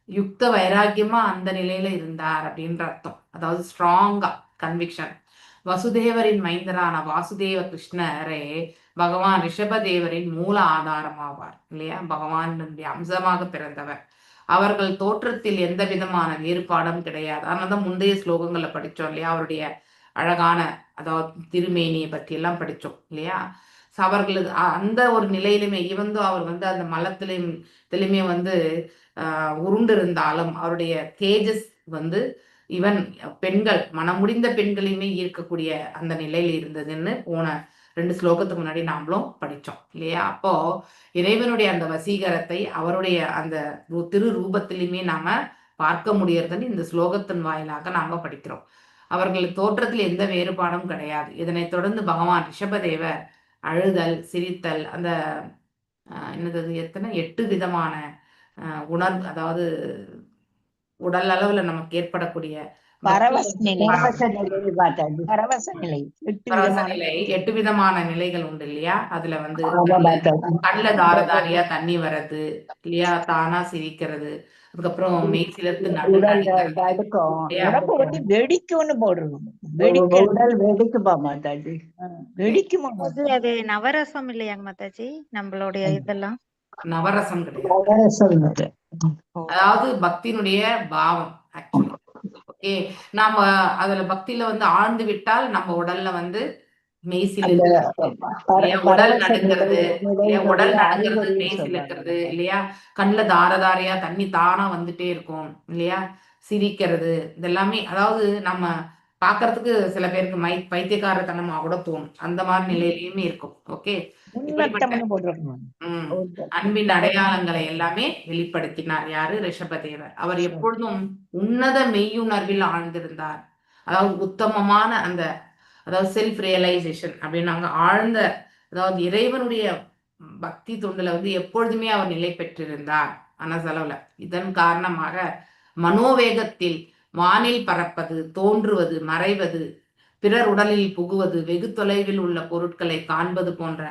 யுக்த வைராக்கியமா அந்த நிலையில இருந்தார் அப்படின்ற அர்த்தம். அதாவது ஸ்ட்ராங்கா கன்விக்ஷன். வசுதேவரின் மைந்தரான வாசுதேவ கிருஷ்ணரே பகவான் ரிஷபதேவரின் மூல ஆதாரமாவார் இல்லையா? பகவானுடைய அம்சமாக பிறந்தவர். அவர்கள் தோற்றத்தில் எந்த விதமான வேறுபாடும் கிடையாது. அதனாலதான் முந்தைய ஸ்லோகங்கள்ல படிச்சோம் இல்லையா? அவருடைய அழகான அதாவது திருமேனியை பற்றி எல்லாம் படிச்சோம் இல்லையா? அவர்களது அந்த ஒரு நிலையிலுமே அவர் அந்த மலத்திலுமே உருண்டு இருந்தாலும் அவருடைய தேஜஸ் இவன் பெண்கள் மனமுடிந்த பெண்களையுமே ஈர்க்கக்கூடிய அந்த நிலையில இருந்ததுன்னு போன 2 ஸ்லோகத்துக்கு முன்னாடி நாமளும் படிச்சோம் இல்லையா? அப்போ இறைவனுடைய அந்த வசீகரத்தை அவருடைய அந்த திரு ரூபத்திலுமே நாம பார்க்க முடியறதுன்னு இந்த ஸ்லோகத்தின் வாயிலாக நாம படிக்கிறோம். அவர்கள் தோற்றத்தில் எந்த வேறுபாடும் கிடையாது. இதனை தொடர்ந்து பகவான் ரிஷபதேவர் அழுதல், சிரித்தல், அந்த எத்தனை 8 விதமான உணர்வு, அதாவது உடல் அளவுல நமக்கு ஏற்படக்கூடிய பரவச நிலை. பரவச நிலை. 8 விதமான நிலைகள் உண்டு இல்லையா? அதுல கண்ணுல தாரதாரியா தண்ணி வர்றது இல்லையா? தானா சிரிக்கிறது, அதுக்கப்புறம் மெய் சிலத்து வெடிக்கும்னு போடுறது. உடல் வெடிக்குமா மாதாஜி? வெடிக்குமா? அது நவரசம் இல்லையாங்க மாதாஜி? நம்மளுடைய இதெல்லாம் நவரசம் கிடையாது. அதாவது பக்தியினுடைய பாவம். ஆக்சுவலி ஓகே, நாம அதுல பக்தியில ஆழ்ந்து விட்டால் நம்ம உடல்ல மெய் சிலிர்க்கிறது, உடல் நடுங்கிறது மெய் சிலிர்க்கிறது இல்லையா? கண்ணுல தாரதாரையா தண்ணி தானா வந்துட்டே இருக்கும் இல்லையா? சிரிக்கிறது, இதெல்லாமே அதாவது நம்ம பாக்குறதுக்கு சில பேருக்கு பைத்தியக்காரத்தனமா கூட தோணும். அந்த மாதிரி நிலையிலயுமே இருக்கும். ஓகே, அன்பின் அடையாளங்களை எல்லாமே வெளிப்படுத்தினார் யாரு? ரிஷபதேவர். அவர் எப்பொழுதும் உன்னத மெய்யுணர்வில் ஆழ்ந்திருந்தார். அதாவது உத்தமமான அதாவது செல்ஃப் ரியலைசேஷன் அப்படின்னு ஆழ்ந்த, அதாவது இறைவனுடைய பக்தி தொண்டுல எப்பொழுதுமே அவர் நிலை பெற்றிருந்தார் மனசளவுல. இதன் காரணமாக மனோவேகத்தில் வானில் பறப்பது, தோன்றுவது, மறைவது, பிறர் உடலில் புகுவது, வெகு தொலைவில் உள்ள பொருட்களை காண்பது போன்ற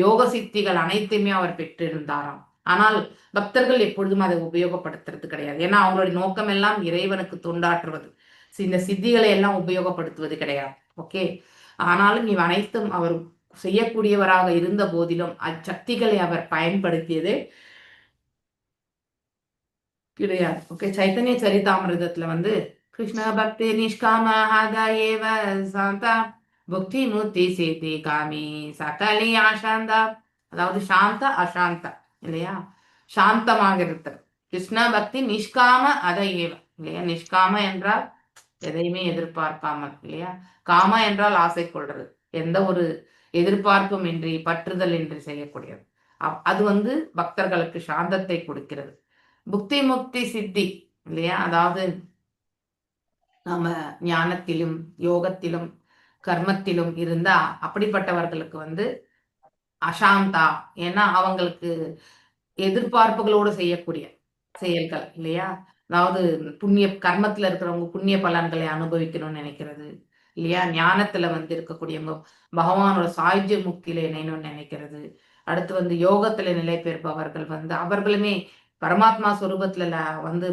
யோக சித்திகள் அனைத்துமே அவர் பெற்றிருந்தாராம். ஆனால் பக்தர்கள் எப்பொழுதும் அதை உபயோகப்படுத்துறது கிடையாது. ஏன்னா அவங்களுடைய நோக்கம் எல்லாம் இறைவனுக்கு தொண்டாற்றுவது, இந்த சித்திகளை எல்லாம் உபயோகப்படுத்துவது கிடையாது. ஓகே, ஆனாலும் இவ் அனைத்தும் அவர் செய்யக்கூடியவராக இருந்த போதிலும் அச்சக்திகளை அவர் பயன்படுத்தியதே கிடையாது. ஓகே, சைத்தன்ய சரிதாமிரதத்துல கிருஷ்ண பக்தி நிஷ்காம ஆதாயேவ சாந்தா புக்தி முக்தி சேதி காமி சகலி ஆசாந்தா. அதாவது சாந்த அசாந்த இல்லையா? சாந்தமாக இருத்தல். கிருஷ்ண பக்தி நிஷ்காம அதையேவ இல்லையா? நிஷ்காம என்றால் எதையுமே எதிர்பார்க்காமல் இல்லையா? காம என்றால் ஆசை கொள்றது, எந்த ஒரு எதிர்பார்ப்பும் இன்றி பற்றுதல் இன்றி செய்யக்கூடியது. அது பக்தர்களுக்கு சாந்தத்தை கொடுக்கிறது. புக்தி முக்தி சித்தி இல்லையா? அதாவது நாம ஞானத்திலும் யோகத்திலும் கர்மத்திலும் இருந்தா அப்படிப்பட்டவர்களுக்கு அசாந்தா. ஏன்னா அவங்களுக்கு எதிர்பார்ப்புகளோடு செய்யக்கூடிய செயல்கள் இல்லையா? அதாவது புண்ணிய கர்மத்துல இருக்கிறவங்க புண்ணிய பலன்களை அனுபவிக்கணும்னு நினைக்கிறது இல்லையா? ஞானத்துல இருக்கக்கூடியவங்க பகவானோட சாயுஜ்ய முக்தியில இணையணும்னு நினைக்கிறது. அடுத்து யோகத்துல நிலை பெறுபவர்கள் அவர்களுமே பரமாத்மா ஸ்வரூபத்துல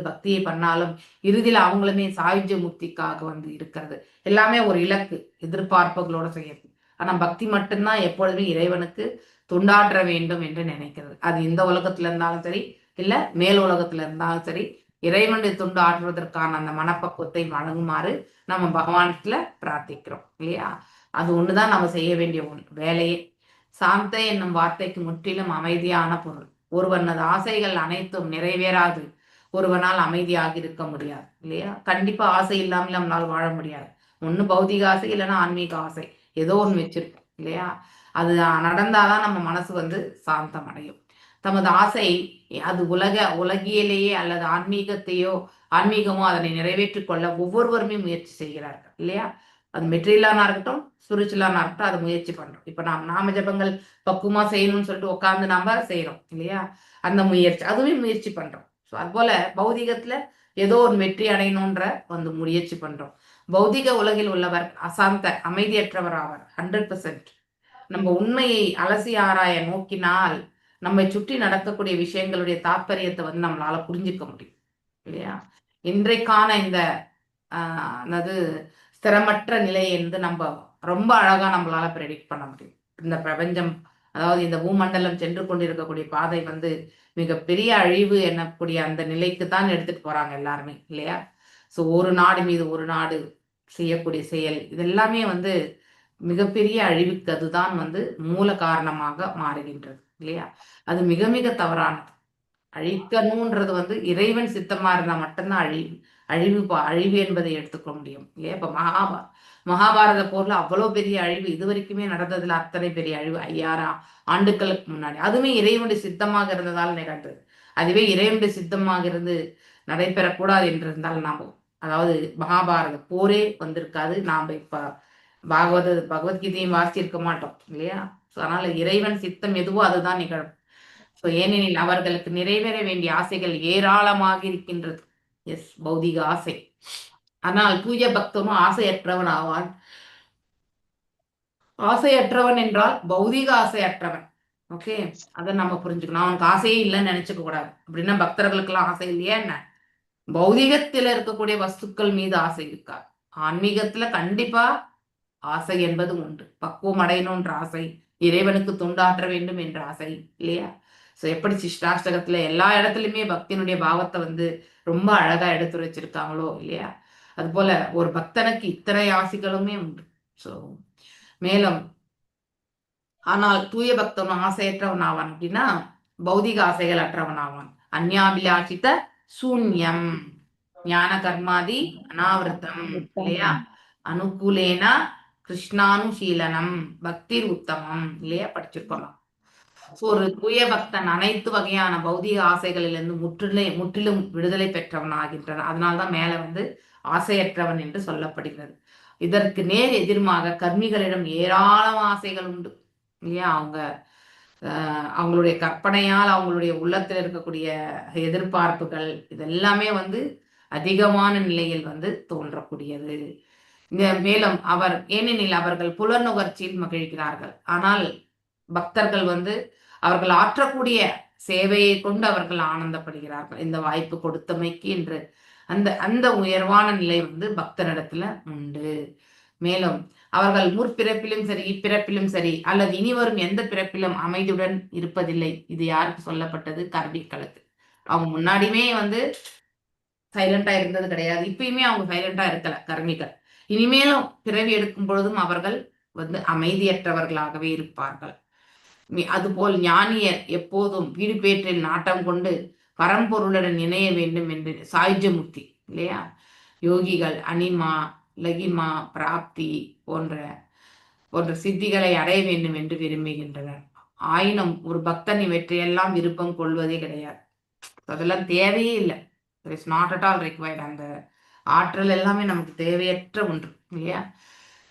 பக்தியை பண்ணாலும் இறுதியில அவங்களுமே சாயுஜ்ய முக்திக்காக இருக்கிறது. எல்லாமே ஒரு இலக்கு, எதிர்பார்ப்புகளோட செய்யறது. ஆனா பக்தி மட்டும்தான் எப்பொழுதுமே இறைவனுக்கு தொண்டாற்ற வேண்டும் என்று நினைக்கிறது. அது இந்த உலகத்துல இருந்தாலும் சரி, இல்ல மேல் உலகத்துல இருந்தாலும் சரி, இறைவனுடைய தொண்டு ஆற்றுவதற்கான அந்த மனப்பக்குவத்தை வழங்குமாறு நம்ம பகவானத்துல பிரார்த்திக்கிறோம் இல்லையா? அது ஒண்ணுதான் நம்ம செய்ய வேண்டிய வேலையே. சாந்த என்னும் வார்த்தைக்கு முற்றிலும் அமைதியான பொருள். ஒருவனது ஆசைகள் அனைத்தும் நிறைவேறாது ஒருவனால் அமைதியாக இருக்க முடியாது இல்லையா? கண்டிப்பா ஆசை இல்லாமல் நம்மளால் வாழ முடியாது. ஒண்ணு பௌதிக ஆசை, இல்லைன்னா ஆன்மீக ஆசை, ஏதோ ஒண்ணு வச்சிருக்கோம் இல்லையா? அது நடந்தாதான் நம்ம மனசு சாந்தம் அடையும். தமது ஆசை அது உலகியலேயே அல்லது ஆன்மீகமோ அதனை நிறைவேற்றிக் கொள்ள ஒவ்வொருவருமே முயற்சி செய்கிறார்கள் இல்லையா? அது மெட்டீரியலானா இருக்கட்டும், ஸ்பிரிச்சுவலானா இருக்கட்டும், அதை முயற்சி பண்றோம். இப்ப நாம ஜபங்கள் பக்குவமா செய்யணும்னு சொல்லிட்டு உட்காந்து நாம செய்யறோம் இல்லையா? அந்த முயற்சி, அதுவே முயற்சி பண்றோம். ஸோ அது போல பௌதிகத்துல ஏதோ ஒரு வெற்றி அடையணுன்ற வந்து முயற்சி பண்றோம். பௌதிக உலகில் உள்ளவர் அசாந்த அமைதியற்றவர் ஆவார். 100%. நம்ம உண்மையை அலசி ஆராய நோக்கினால் நம்மை சுற்றி நடக்கக்கூடிய விஷயங்களுடைய தாற்பயத்தை வந்து நம்மளால புரிஞ்சுக்க முடியும் இல்லையா? இன்றைக்கான இந்த அதாவது ஸ்திரமற்ற நிலையை வந்து நம்ம ரொம்ப அழகா நம்மளால ப்ரெடிக்ட் பண்ண முடியும். இந்த பிரபஞ்சம், அதாவது இந்த பூமண்டலம் சென்று கொண்டிருக்கக்கூடிய பாதை வந்து மிகப்பெரிய அழிவு எனக்கூடிய அந்த நிலைக்கு தான் எடுத்துட்டு போறாங்க எல்லாருமே இல்லையா? ஸோ ஒரு நாடு மீது ஒரு நாடு செய்யக்கூடிய செயல் இதெல்லாமே வந்து மிகப்பெரிய அழிவுக்கு அதுதான் வந்து மூல காரணமாக மாறுகின்றது இல்லையா? அது மிக மிக தவறானது. அழிக்கணும்ன்றது வந்து இறைவன் சித்தமா இருந்தா மட்டும்தான் அழிவு என்பதை எடுத்துக்க முடியும் இல்லையா? இப்ப மகாபாரத போர்ல அவ்வளவு பெரிய அழிவு இது வரைக்குமே நடந்ததுல அத்தனை பெரிய அழிவு 5000 ஆண்டுகளுக்கு முன்னாடி, அதுவுமே இறைவனுடைய சித்தமாக இருந்ததால் நிகழ்ந்தது. அதுவே இறைவனுடைய சித்தமாக இருந்து நடைபெறக்கூடாது என்று இருந்தால் நாம், அதாவது மகாபாரத போரே வந்திருக்காது. நாம் இப்ப பகவத்கீதையும் வாசிச்சிருக்க மாட்டோம் இல்லையா? அதனால இறைவன் சித்தம் எதுவோ அதுதான் நிகழும். ஏனெனில் அவர்களுக்கு நிறைவேற வேண்டிய ஆசைகள் ஏராளமாக இருக்கின்றது. எஸ், பௌதிக ஆசை. ஆனால் தூய பக்தனும் ஆசையற்றவன் ஆவான். ஆசையற்றவன் என்றால் பௌதிக ஆசையற்றவன். ஓகே, அதை நம்ம புரிஞ்சுக்கணும். அவனுக்கு ஆசையே இல்லைன்னு நினைச்சுக்க கூடாது. அப்படின்னா பக்தர்களுக்கு எல்லாம் ஆசை இல்லையா என்ன? பௌதிகத்துல இருக்கக்கூடிய வஸ்துக்கள் மீது ஆசை இருக்காது. ஆன்மீகத்துல கண்டிப்பா ஆசை என்பது உண்டு. பக்குவம் அடையணும்ன்ற ஆசை, இறைவனுக்கு தொண்டாற்ற வேண்டும் என்ற ஆசை இல்லையா? ஸோ எப்படி சிஷ்டாஷ்டகத்துல எல்லா இடத்துலையுமே பக்தியினுடைய பாவத்தை வந்து ரொம்ப அழகா எடுத்து வச்சிருக்காங்களோ இல்லையா? அது போல ஒரு பக்தனுக்கு இத்தனை ஆசைகளுமே உண்டு. ஸோ மேலும் ஆனால் தூய பக்தனும் ஆசையற்றவன் ஆவான். அப்படின்னா பௌதிக ஆசைகள் அற்றவன் ஆவான். அந்யாபிலாஷித சூன்யம் ஞான கர்மாதி அனாவிருத்தம் இல்லையா? அனுகூலேனா கிருஷ்ணானுசீலனம் பக்திர் உத்தமம் இல்லையா? படிச்சிருக்கோம். ஒரு தூய பக்தன் அனைத்து வகையான பௌதிக ஆசைகளிலிருந்து முற்றிலும் விடுதலை பெற்றவன் ஆகின்றன. அதனால்தான் மேல வந்து ஆசையற்றவன் என்று சொல்லப்படுகிறது. இதற்கு நேர் எதிர்மாக கர்மிகளிடம் ஏராளமான ஆசைகள் உண்டு இல்லையா? அவங்களுடைய கற்பனையால் அவங்களுடைய உள்ளத்தில் இருக்கக்கூடிய எதிர்பார்ப்புகள் இதெல்லாமே வந்து அதிகமான நிலையில் வந்து தோன்றக்கூடியது. மேலும் ஏனெனில் அவர்கள் புலனுகர்ச்சியில் மகிழ்கிறார்கள். ஆனால் பக்தர்கள் வந்து அவர்கள் ஆற்றக்கூடிய சேவையை கொண்டு அவர்கள் ஆனந்தப்படுகிறார்கள். இந்த வாய்ப்பு கொடுத்தமைக்கு என்று அந்த உயர்வான நிலை வந்து பக்தனிடத்துல உண்டு. மேலும் அவர்கள் முற்பிறப்பிலும் சரி இப்பிறப்பிலும் சரி அல்லது இனி வரும் எந்த பிறப்பிலும் அமைதியுடன் இருப்பதில்லை. இது யாருக்கு சொல்லப்பட்டது? கர்மிகளுக்கு. அவங்க முன்னாடியுமே வந்து சைலண்டா இருந்தது கிடையாது. இப்பயுமே அவங்க சைலண்டா இருக்கல கர்மிகள். இனிமேலும் பிறவி எடுக்கும் பொழுதும் அவர்கள் வந்து அமைதியற்றவர்களாகவே இருப்பார்கள். அதுபோல் ஞானியர் எப்போதும் வீடு பேற்றில் நாட்டம் கொண்டு பரம்பொருளுடன் இணைய வேண்டும் என்று சாயுஜ்யமுக்தி இல்லையா? யோகிகள் அனிமா லகிமா பிராப்தி போன்ற சித்திகளை அடைய வேண்டும் என்று விரும்புகின்றனர். ஆயினும் ஒரு பக்தன் இவற்றையெல்லாம் விருப்பம் கொள்வதே கிடையாது. அதெல்லாம் தேவையே இல்லை. It's not at all required. அந்த ஆற்றல் எல்லாமே நமக்கு தேவையற்ற ஒன்று இல்லையா?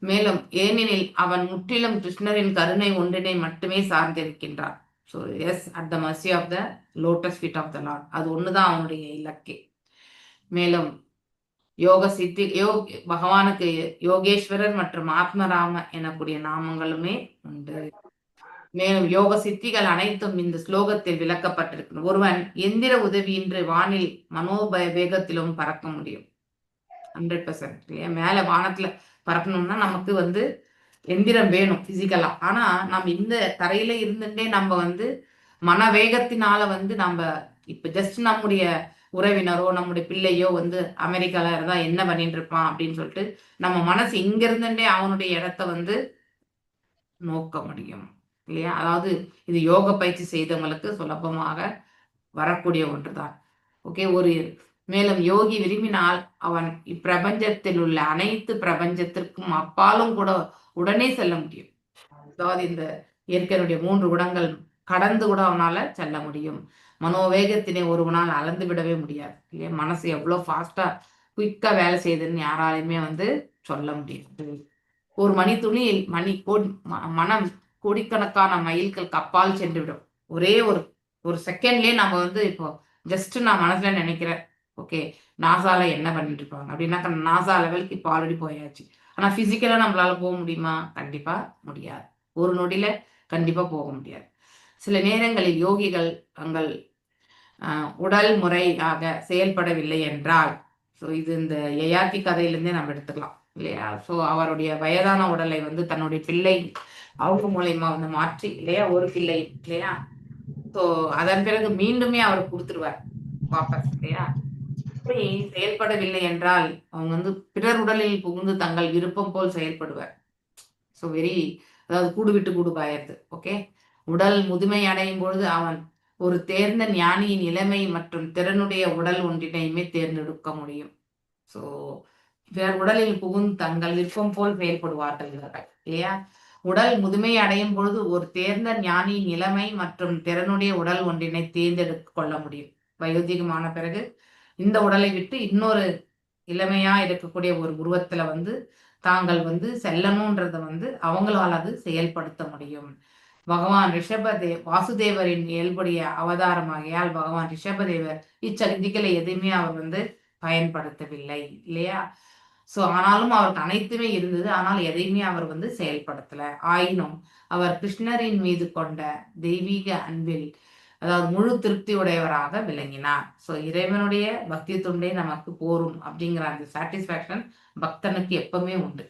மேலும் ஏனெனில் அவன் முற்றிலும் கிருஷ்ணரின் கருணை ஒன்றினை மட்டுமே சார்ந்திருக்கின்றான். So yes, at the mercy of the lotus feet of the lord. அது ஒண்ணுதான் அவனுடைய இலக்கே. மேலும் பகவானுக்கு யோகேஸ்வரர் மற்றும் ஆத்மராம எனக்கூடிய நாமங்களுமே உண்டு. மேலும் யோக சித்திகள் அனைத்தும் இந்த ஸ்லோகத்தில் விளக்கப்பட்டிருக்கு. ஒருவன் எந்திர உதவியின்றி வானில் வேகத்திலும் பறக்க முடியும். 100% இல்லையா? மேல வானத்துல பறக்கணும்னா நமக்கு வந்து எந்திரம் வேணும் பிசிக்கலா. ஆனா நம்ம இந்த தரையில இருந்துட்டே நம்ம வந்து மன வேகத்தினால வந்து நம்ம இப்ப ஜஸ்ட் நம்முடைய உறவினரோ நம்முடைய பிள்ளையோ வந்து அமெரிக்கால இருந்தா என்ன பண்ணிட்டு இருப்பான் அப்படின்னு சொல்லிட்டு நம்ம மனசு இங்க இருந்துட்டே அவனுடைய இடத்த வந்து நோக்க முடியும் இல்லையா? அதாவது இது யோக பயிற்சி செய்தவங்களுக்கு சுலபமாக வரக்கூடிய ஒன்றுதான். ஓகே, மேலும் யோகி விரும்பினால் அவன் இப்பிரபஞ்சத்தில் உள்ள அனைத்து பிரபஞ்சத்திற்கும் அப்பாலும் கூட உடனே செல்ல முடியும். அதாவது இந்த இயற்கையினுடைய 3 குணங்கள் கடந்து கூட அவனால செல்ல முடியும். மனோவேகத்தினை ஒருவனால் அளந்து விடவே முடியாது இல்லையா? மனசு எவ்வளவு ஃபாஸ்டா குயிக்கா வேலை செய்யுதுன்னு யாராலையுமே வந்து சொல்ல முடியாது. ஒரு மணித்துளியில் மனம் கோடிக்கணக்கான மைல்களுக்கு அப்பால் சென்று விடும். ஒரே ஒரு செகண்ட்லயே நம்ம வந்து இப்போ ஜஸ்ட் நான் மனசுல நினைக்கிறேன் ஓகே, நாசால என்ன பண்ணிட்டு இருப்பாங்க அப்படின்னாக்கா நாசா லெவலுக்கு இப்போ ஆல்ரெடி போயாச்சு. ஆனா பிசிக்கலா நம்மளால போக முடியுமா? கண்டிப்பா முடியாது. ஒரு நொடியில கண்டிப்பா போக முடியாது. சில நேரங்களில் யோகிகள் தங்கள் உடல் முறையாக செயல்படவில்லை என்றால், ஸோ இது இந்த யயாதி கதையிலிருந்தே நம்ம எடுத்துக்கலாம் இல்லையா? ஸோ அவருடைய வயதான உடலை வந்து தன்னுடைய பிள்ளை அவங்க மூலியமா வந்து மாற்றி இல்லையா, ஒரு பிள்ளை இல்லையா, ஸோ அதன் பிறகு மீண்டுமே அவர் கொடுத்துருவார் வாபஸ் இல்லையா. அப்படி செயல்படவில்லை என்றால் அவங்க வந்து பிறர் உடலில் புகுந்து தங்கள் விருப்பம் போல் செயல்படுவார். ஸோ அதாவது கூடு விட்டு கூடு பாயறது. ஓகே, உடல் முதுமை அடையும் பொழுது அவன் ஒரு தேர்ந்த ஞானியின் இளமை மற்றும் திறனுடைய உடல் ஒன்றினையுமே தேர்ந்தெடுக்க முடியும். ஸோ பிறர் உடலில் புகுந்து தங்கள் விருப்பம் போல் செயல்படுவார்கள் இவர்கள் இல்லையா. உடல் முதுமை அடையும் பொழுது ஒரு தேர்ந்த ஞானியின் இளமை மற்றும் திறனுடைய உடல் ஒன்றினை தேர்ந்தெடுக்க கொள்ள முடியும். வயோதிகமான பிறகு இந்த உடலை விட்டு இன்னொரு இளமையா இருக்கக்கூடிய ஒரு உருவத்துல வந்து தாங்கள் வந்து செல்லணும்ன்றத வந்து அவங்களால் அது செயல்படுத்த முடியும். பகவான் வாசுதேவரின் இயல்புடைய அவதாரமாகியால் பகவான் ரிஷபதேவர் இச்சக்திகளை எதையுமே அவர் வந்து பயன்படுத்தவில்லை இல்லையா. ஸோ ஆனாலும் அவருக்கு அனைத்துமே இருந்தது, ஆனால் எதையுமே அவர் வந்து செயல்படுத்தல. ஆயினும் அவர் கிருஷ்ணரின் மீது கொண்ட தெய்வீக அன்பில் அதாவது முழு திருப்தி உடையவராக விளங்கினார். ஸோ இறைவனுடைய பக்தி துண்டே நமக்கு போரும் அப்படிங்கிற அந்த சாட்டிஸ்பாக்சன் பக்தனுக்கு எப்பவுமே உண்டு.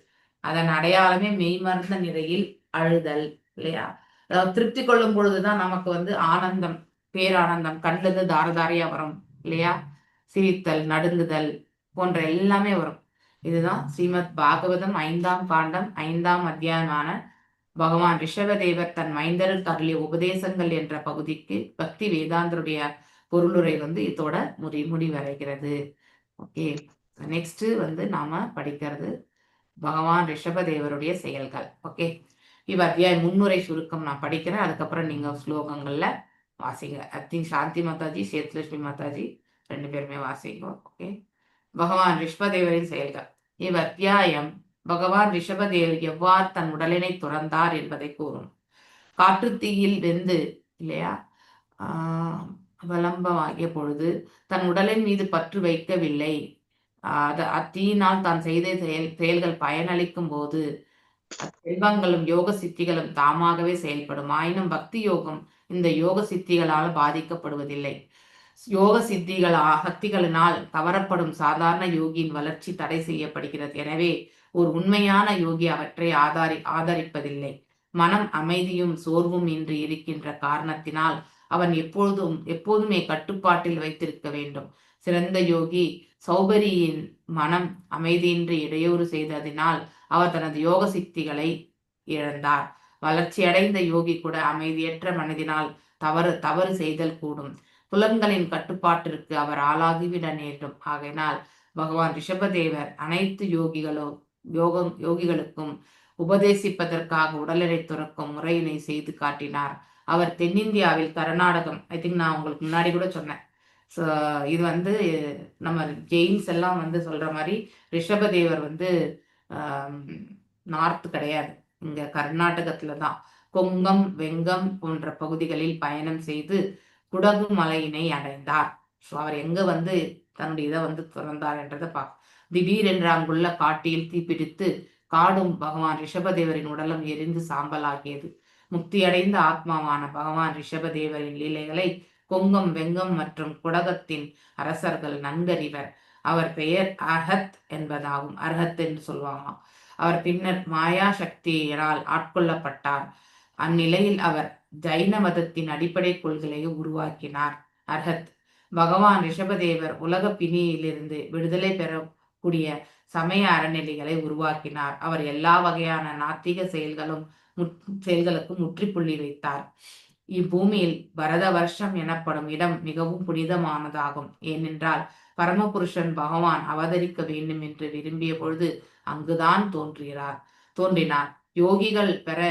அதன் அடையாளமே மெய்மறந்த நிலையில் அழுதல் இல்லையா. அதாவது திருப்தி கொள்ளும் பொழுதுதான் நமக்கு வந்து ஆனந்தம், பேரானந்தம் கண்ணிலிருந்து தாரதாரியா வரும் இல்லையா. சிரித்தல், நடுங்குதல் போன்ற எல்லாமே வரும். இதுதான் ஸ்ரீமத் பாகவதம் 5ஆம் காண்டம் 5ஆம் அத்தியாயமான பகவான் ரிஷபதேவர் தன் மைந்தருக்கு அருளிய உபதேசங்கள் என்ற பகுதிக்கு பக்தி வேதாந்தருடைய பொருளுரை வந்து இதோட முடிவடைகிறது. ஓகே, நெக்ஸ்ட் வந்து நாம படிக்கிறது பகவான் ரிஷபதேவருடைய செயல்கள். ஓகே, இவ் அத்தியாய முன்னுரை சுருக்கம் நான் படிக்கிறேன், அதுக்கப்புறம் நீங்க ஸ்லோகங்கள்ல வாசிங்க. ஐ திங்க் சாந்தி மாதாஜி, சேத்லட்சுமி மாதாஜி 2 பேருமே வாசிங்க. ஓகே, பகவான் ரிஷபதேவரின் செயல்கள். இவ் அத்தியாயம் பகவான் ரிஷபதேவர் எவ்வாறு தன் உடலினை துறந்தார் என்பதை கூறும். காட்டுத்தீயில் வெந்து இல்லையா அவலம்பமாகிய பொழுது தன் உடலின் மீது பற்று வைக்கவில்லை. அத்தீயினால் தான் செய்த செயல்கள் பயனளிக்கும் போது செல்வங்களும் யோக சித்திகளும் தாமாகவே செயல்படும். ஆயினும் பக்தி யோகம் இந்த யோக சித்திகளால் பாதிக்கப்படுவதில்லை. யோக சக்திகளினால் கவரப்படும் சாதாரண யோகியின் வளர்ச்சி தடை செய்யப்படுகிறது. எனவே ஒரு உண்மையான யோகி அவற்றை ஆதரிப்பதில்லை. மனம் அமைதியும் சோர்வும் இன்றி இருக்கின்ற காரணத்தினால் அவன் எப்போதுமே கட்டுப்பாட்டில் வைத்திருக்க வேண்டும். சிறந்த யோகி சௌபரியின் மனம் அமைதியின்றி இடையூறு செய்ததினால் அவர் தனது யோக சக்திகளை இழந்தார். வளர்ச்சியடைந்த யோகி கூட அமைதியற்ற மனதினால் தவறு செய்தல் கூடும். புலன்களின் கட்டுப்பாட்டிற்கு அவர் ஆளாகிவிட நேரிடும். ஆகையினால் பகவான் ரிஷபதேவர் அனைத்து யோகிகளுக்கும் உபதேசிப்பதற்காக உடலினை துறக்கும் முறையினை செய்து காட்டினார். அவர் தென்னிந்தியாவில் கர்நாடகம், ஐ திங்க் நான் உங்களுக்கு முன்னாடி கூட சொன்னேன். ஸோ இது வந்து நம்ம ஜெயின்ஸ் எல்லாம் வந்து சொல்ற மாதிரி ரிஷபதேவர் வந்து நார்த் கிடையாது, இங்க கர்நாடகத்துல தான் கொங்கம், வெங்கம் போன்ற பகுதிகளில் பயணம் செய்து குடகு மலையினை அடைந்தார். ஸோ அவர் எங்க வந்து தன்னுடைய இதை வந்து துறந்தார் என்றதை திடீரென்று அங்குள்ள காட்டில் தீப்பிடித்து காடும் பகவான் ரிஷபதேவரின் உடலும் எரிந்து சாம்பலாகியது. முக்தியடைந்த ஆத்மாவான பகவான் ரிஷபதேவரின் லீலைகளை கொங்கம், வெங்கம் மற்றும் குடகத்தின் அரசர்கள் நன்கறிவர். அவர் பெயர் அர்ஹத் என்பதாகும். அர்ஹத் என்று சொல்லுவாங்களாம். அவர் பின்னர் மாயா சக்தியினால் ஆட்கொள்ளப்பட்டார். அந்நிலையில் அவர் ஜைன மதத்தின் அடிப்படை கொள்கையை உருவாக்கினார். அர்ஹத் பகவான் ரிஷபதேவர் உலக பிணியிலிருந்து விடுதலை பெறக்கூடிய சமய அறநிலைகளை உருவாக்கினார். அவர் எல்லா வகையான நாத்திக செயல்களுக்கும் முற்றுப்புள்ளி வைத்தார். இப்பூமியில் பரத வருஷம் எனப்படும் இடம் மிகவும் புனிதமானதாகும். ஏனென்றால் பரமபுருஷன் பகவான் அவதரிக்க வேண்டும் என்று விரும்பிய பொழுது அங்குதான் தோன்றினார். யோகிகள் பெற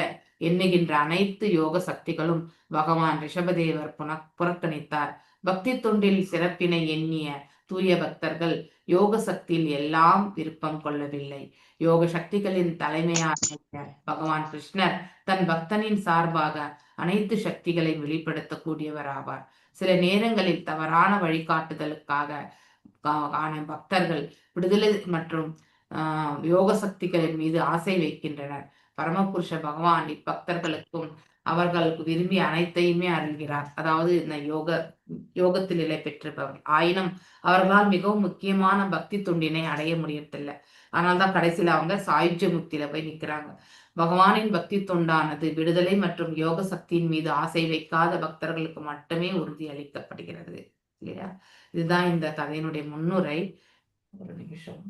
எண்ணுகின்ற அனைத்து யோக சக்திகளும் பகவான் ரிஷபதேவர் புறக்கணித்தார். பக்தி தொண்டில் சிறப்பினை எண்ணிய தூய பக்தர்கள் யோக சக்தியில் எல்லாம் விருப்பம் கொள்ளவில்லை. யோக சக்திகளின் தலைமையான பகவான் கிருஷ்ணர் தன் பக்தனின் சார்பாக அனைத்து சக்திகளை வெளிப்படுத்தக்கூடியவர் ஆவார். சில நேரங்களில் தவறான வழிகாட்டுதலுக்காக ஆன பக்தர்கள் விடுதலை மற்றும் யோக சக்திகளின் மீது ஆசை வைக்கின்றனர். பரமபுருஷ பகவான் இப்பக்தர்களுக்கும் அவர்களுக்கு விரும்பி அனைத்தையுமே அருள்கிறார். அதாவது இந்த யோகத்தில் நிலை பெற்றிருப்பவர்கள் ஆயினும் அவர்களால் மிகவும் முக்கியமான பக்தி தொண்டினை அடைய முடியறதில்லை. அதனால்தான் கடைசியில அவங்க சாயுஜ்ய முக்தியில போய் நிற்கிறாங்க. பகவானின் பக்தி தொண்டானது விடுதலை மற்றும் யோக சக்தியின் மீது ஆசை வைக்காத பக்தர்களுக்கு மட்டுமே உறுதி அளிக்கப்படுகிறது இல்லையா? இதுதான் இந்த கதையினுடைய முன்னுரை. ஒரு நிமிஷம்.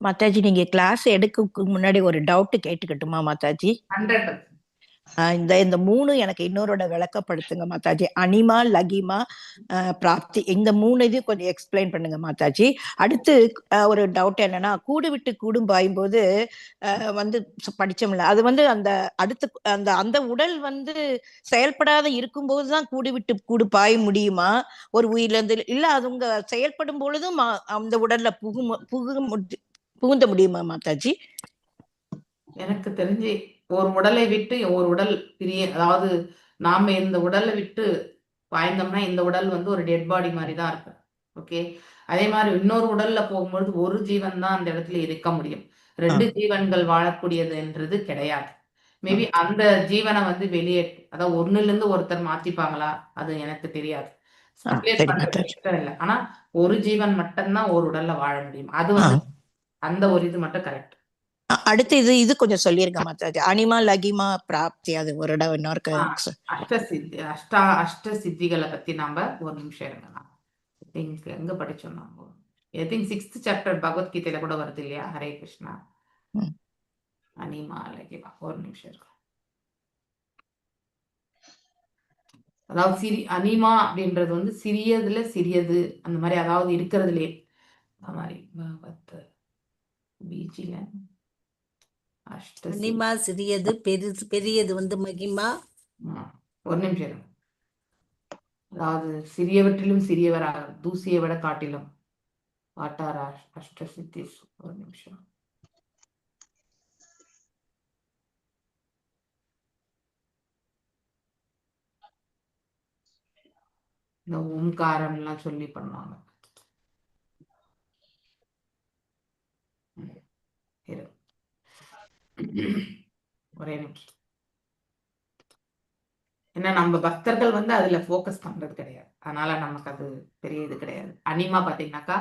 மாதாஜி, நீங்க கிளாஸ் எடுக்க முன்னாடி ஒரு டவுட் கேட்டுக்கட்டுமா மாதாஜி? 100%. இந்த 3 எனக்கு இன்னொருட விளக்கப்படுத்துங்க மாதாஜி. அனிமா, லகிமா, பிராப்தி, இந்த 3 இதையும் கொஞ்சம் எக்ஸ்பிளைன் பண்ணுங்க மாதாஜி. அடுத்து ஒரு டவுட் என்னன்னா, கூடு விட்டு கூடும் பாயும்போது வந்து படிச்சோம்ல, அது வந்து அந்த அடுத்து அந்த உடல் வந்து செயல்படாத இருக்கும்போதுதான் கூடு விட்டு கூடு பாய முடியுமா ஒரு உயிர்ல இருந்து? இல்ல அது உங்க செயல்படும் பொழுதும் அந்த உடல்ல புகுந்த முடியுமா மாதாஜி? எனக்கு தெரிஞ்சு ஒரு உடலை விட்டு ஒரு உடல் பிரிய, அதாவது நாம இந்த உடலை விட்டு பாய்ந்தோம்னா இந்த உடல் வந்து ஒரு டெட் பாடி மாதிரி தான் இருக்கும். ஓகே, அதே மாதிரி இன்னொரு உடல்ல போகும்பொழுது ஒரு ஜீவன் தான் அந்த இடத்துல இருக்க முடியும். 2 ஜீவன்கள் வாழக்கூடியதுன்றது கிடையாது. மேபி அந்த ஜீவனை வந்து வெளியே, அதாவது ஒண்ணுல இருந்து ஒருத்தர் மாத்திப்பாங்களா, அது எனக்கு தெரியாது. இஷ்டம் இல்லை. ஆனா ஒரு ஜீவன் மட்டும்தான் ஒரு உடல்ல வாழ முடியும். அது வந்து அந்த ஒரு இது மட்டும் கரெக்ட். அடுத்து இது கொஞ்சம் சொல்லிருங்க மாதாஜி. அனிமா, லகிமா, பிராப்தி, அது ஒரு இடம் இன்னொரு அஷ்ட சித்திகளை பத்தி நாம ஒரு நிமிஷம் இருக்கலாம். எங்க படிச்சோம் நாம? ஐ திங்க் 6th சாப்டர் பகவத்கீதையில கூட வருது இல்லையா? ஹரே கிருஷ்ணா. அனிமா, லகிமா, ஒரு நிமிஷம் இருக்கலாம். அதாவது அனிமா அப்படின்றது வந்து சிறியதுல சிறியது, அந்த மாதிரி, அதாவது இருக்கிறதுலே அந்த மாதிரி. பீச்சில அனிமா சிறியது, பெரியது வந்து மகிமா. ஒரு நிமிஷம். அதாவது சிறியவற்றிலும் சிறியவராக, தூசியை விட காட்டிலும் வாட்டாரா அஷ்ட சித்தி. ஒரு நிமிஷம். இந்த ஓம்காரம் எல்லாம் சொல்லி பண்ணுவாங்க. ஒரே நிமிஷம். ஏன்னா நம்ம பக்தர்கள் வந்து அதுல போக்கஸ் பண்றது கிடையாது, அதனால நமக்கு அது பெரிய இது கிடையாது. அனிமா பாத்தீங்கன்னாக்கா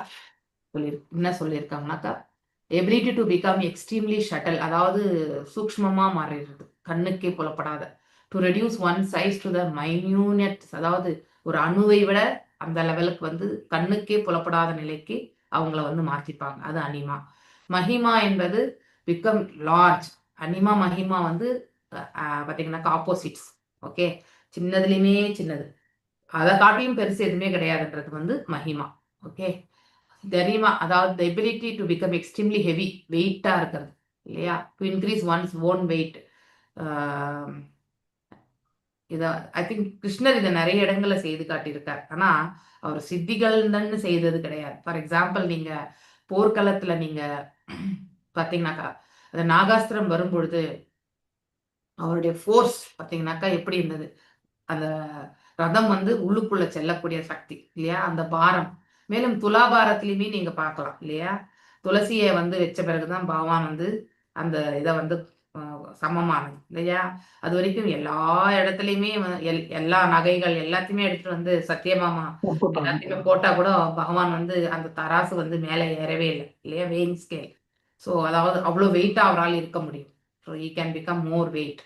என்ன சொல்லியிருக்காங்கனாக்கா, ability to become extremely subtle, அதாவது சூக்ஷ்மமா மாறிடுறது, கண்ணுக்கே புலப்படாத. To reduce one size to the minute, அதாவது ஒரு அணுவை விட அந்த லெவலுக்கு வந்து கண்ணுக்கே புலப்படாத நிலைக்கு அவங்கள வந்து மாற்றிப்பாங்க. அது அனிமா. மஹிமா என்பது பிகம் லார்ஜ். அனிமா மஹிமா வந்து பாத்தீங்கன்னாக்கா ஆப்போசிட்ஸ். ஓகே, சின்னதுலயுமே சின்னது, அதை காட்டியும் பெருசு எதுவுமே கிடையாதுன்றது வந்து மஹிமா. ஓகே, கரிமா அதாவது ability to become extremely heavy, வெயிட்டா இருக்கிறது இல்லையா? To increase one's own weight. இதை ஐ திங்க் கிருஷ்ணர் இதை நிறைய இடங்கள்ல செய்து காட்டியிருக்கார். ஆனா அவர் சித்திகள்னு செய்தது கிடையாது. ஃபார் எக்ஸாம்பிள், நீங்க போர்க்களத்துல நீங்க பாத்தீங்கன்னாக்கா, அந்த நாகாஸ்திரம் வரும்பொழுது அவருடைய ஃபோர்ஸ் பாத்தீங்கன்னாக்கா எப்படி இருந்தது? அந்த ரதம் வந்து உள்ளுக்குள்ள செல்லக்கூடிய சக்தி இல்லையா? அந்த பாரம். மேலும் துலாபாரத்திலையுமே நீங்க பார்க்கலாம் இல்லையா? துளசியை வந்து வச்ச பிறகுதான் பகவான் வந்து அந்த இதை வந்து சமமானது இல்லையா? அது வரைக்கும் எல்லா இடத்துலயுமே எல்லா நகைகள் எல்லாத்தையுமே எடுத்துட்டு வந்து சத்தியமாமா எல்லாத்தையுமே போட்டா கூட பகவான் வந்து அந்த தராசு வந்து மேலே ஏறவே இல்லை இல்லையா? Weighing scale. ஸோ அதாவது அவ்வளோ வெயிட்டா அவரால் இருக்க முடியும். So he can become more weight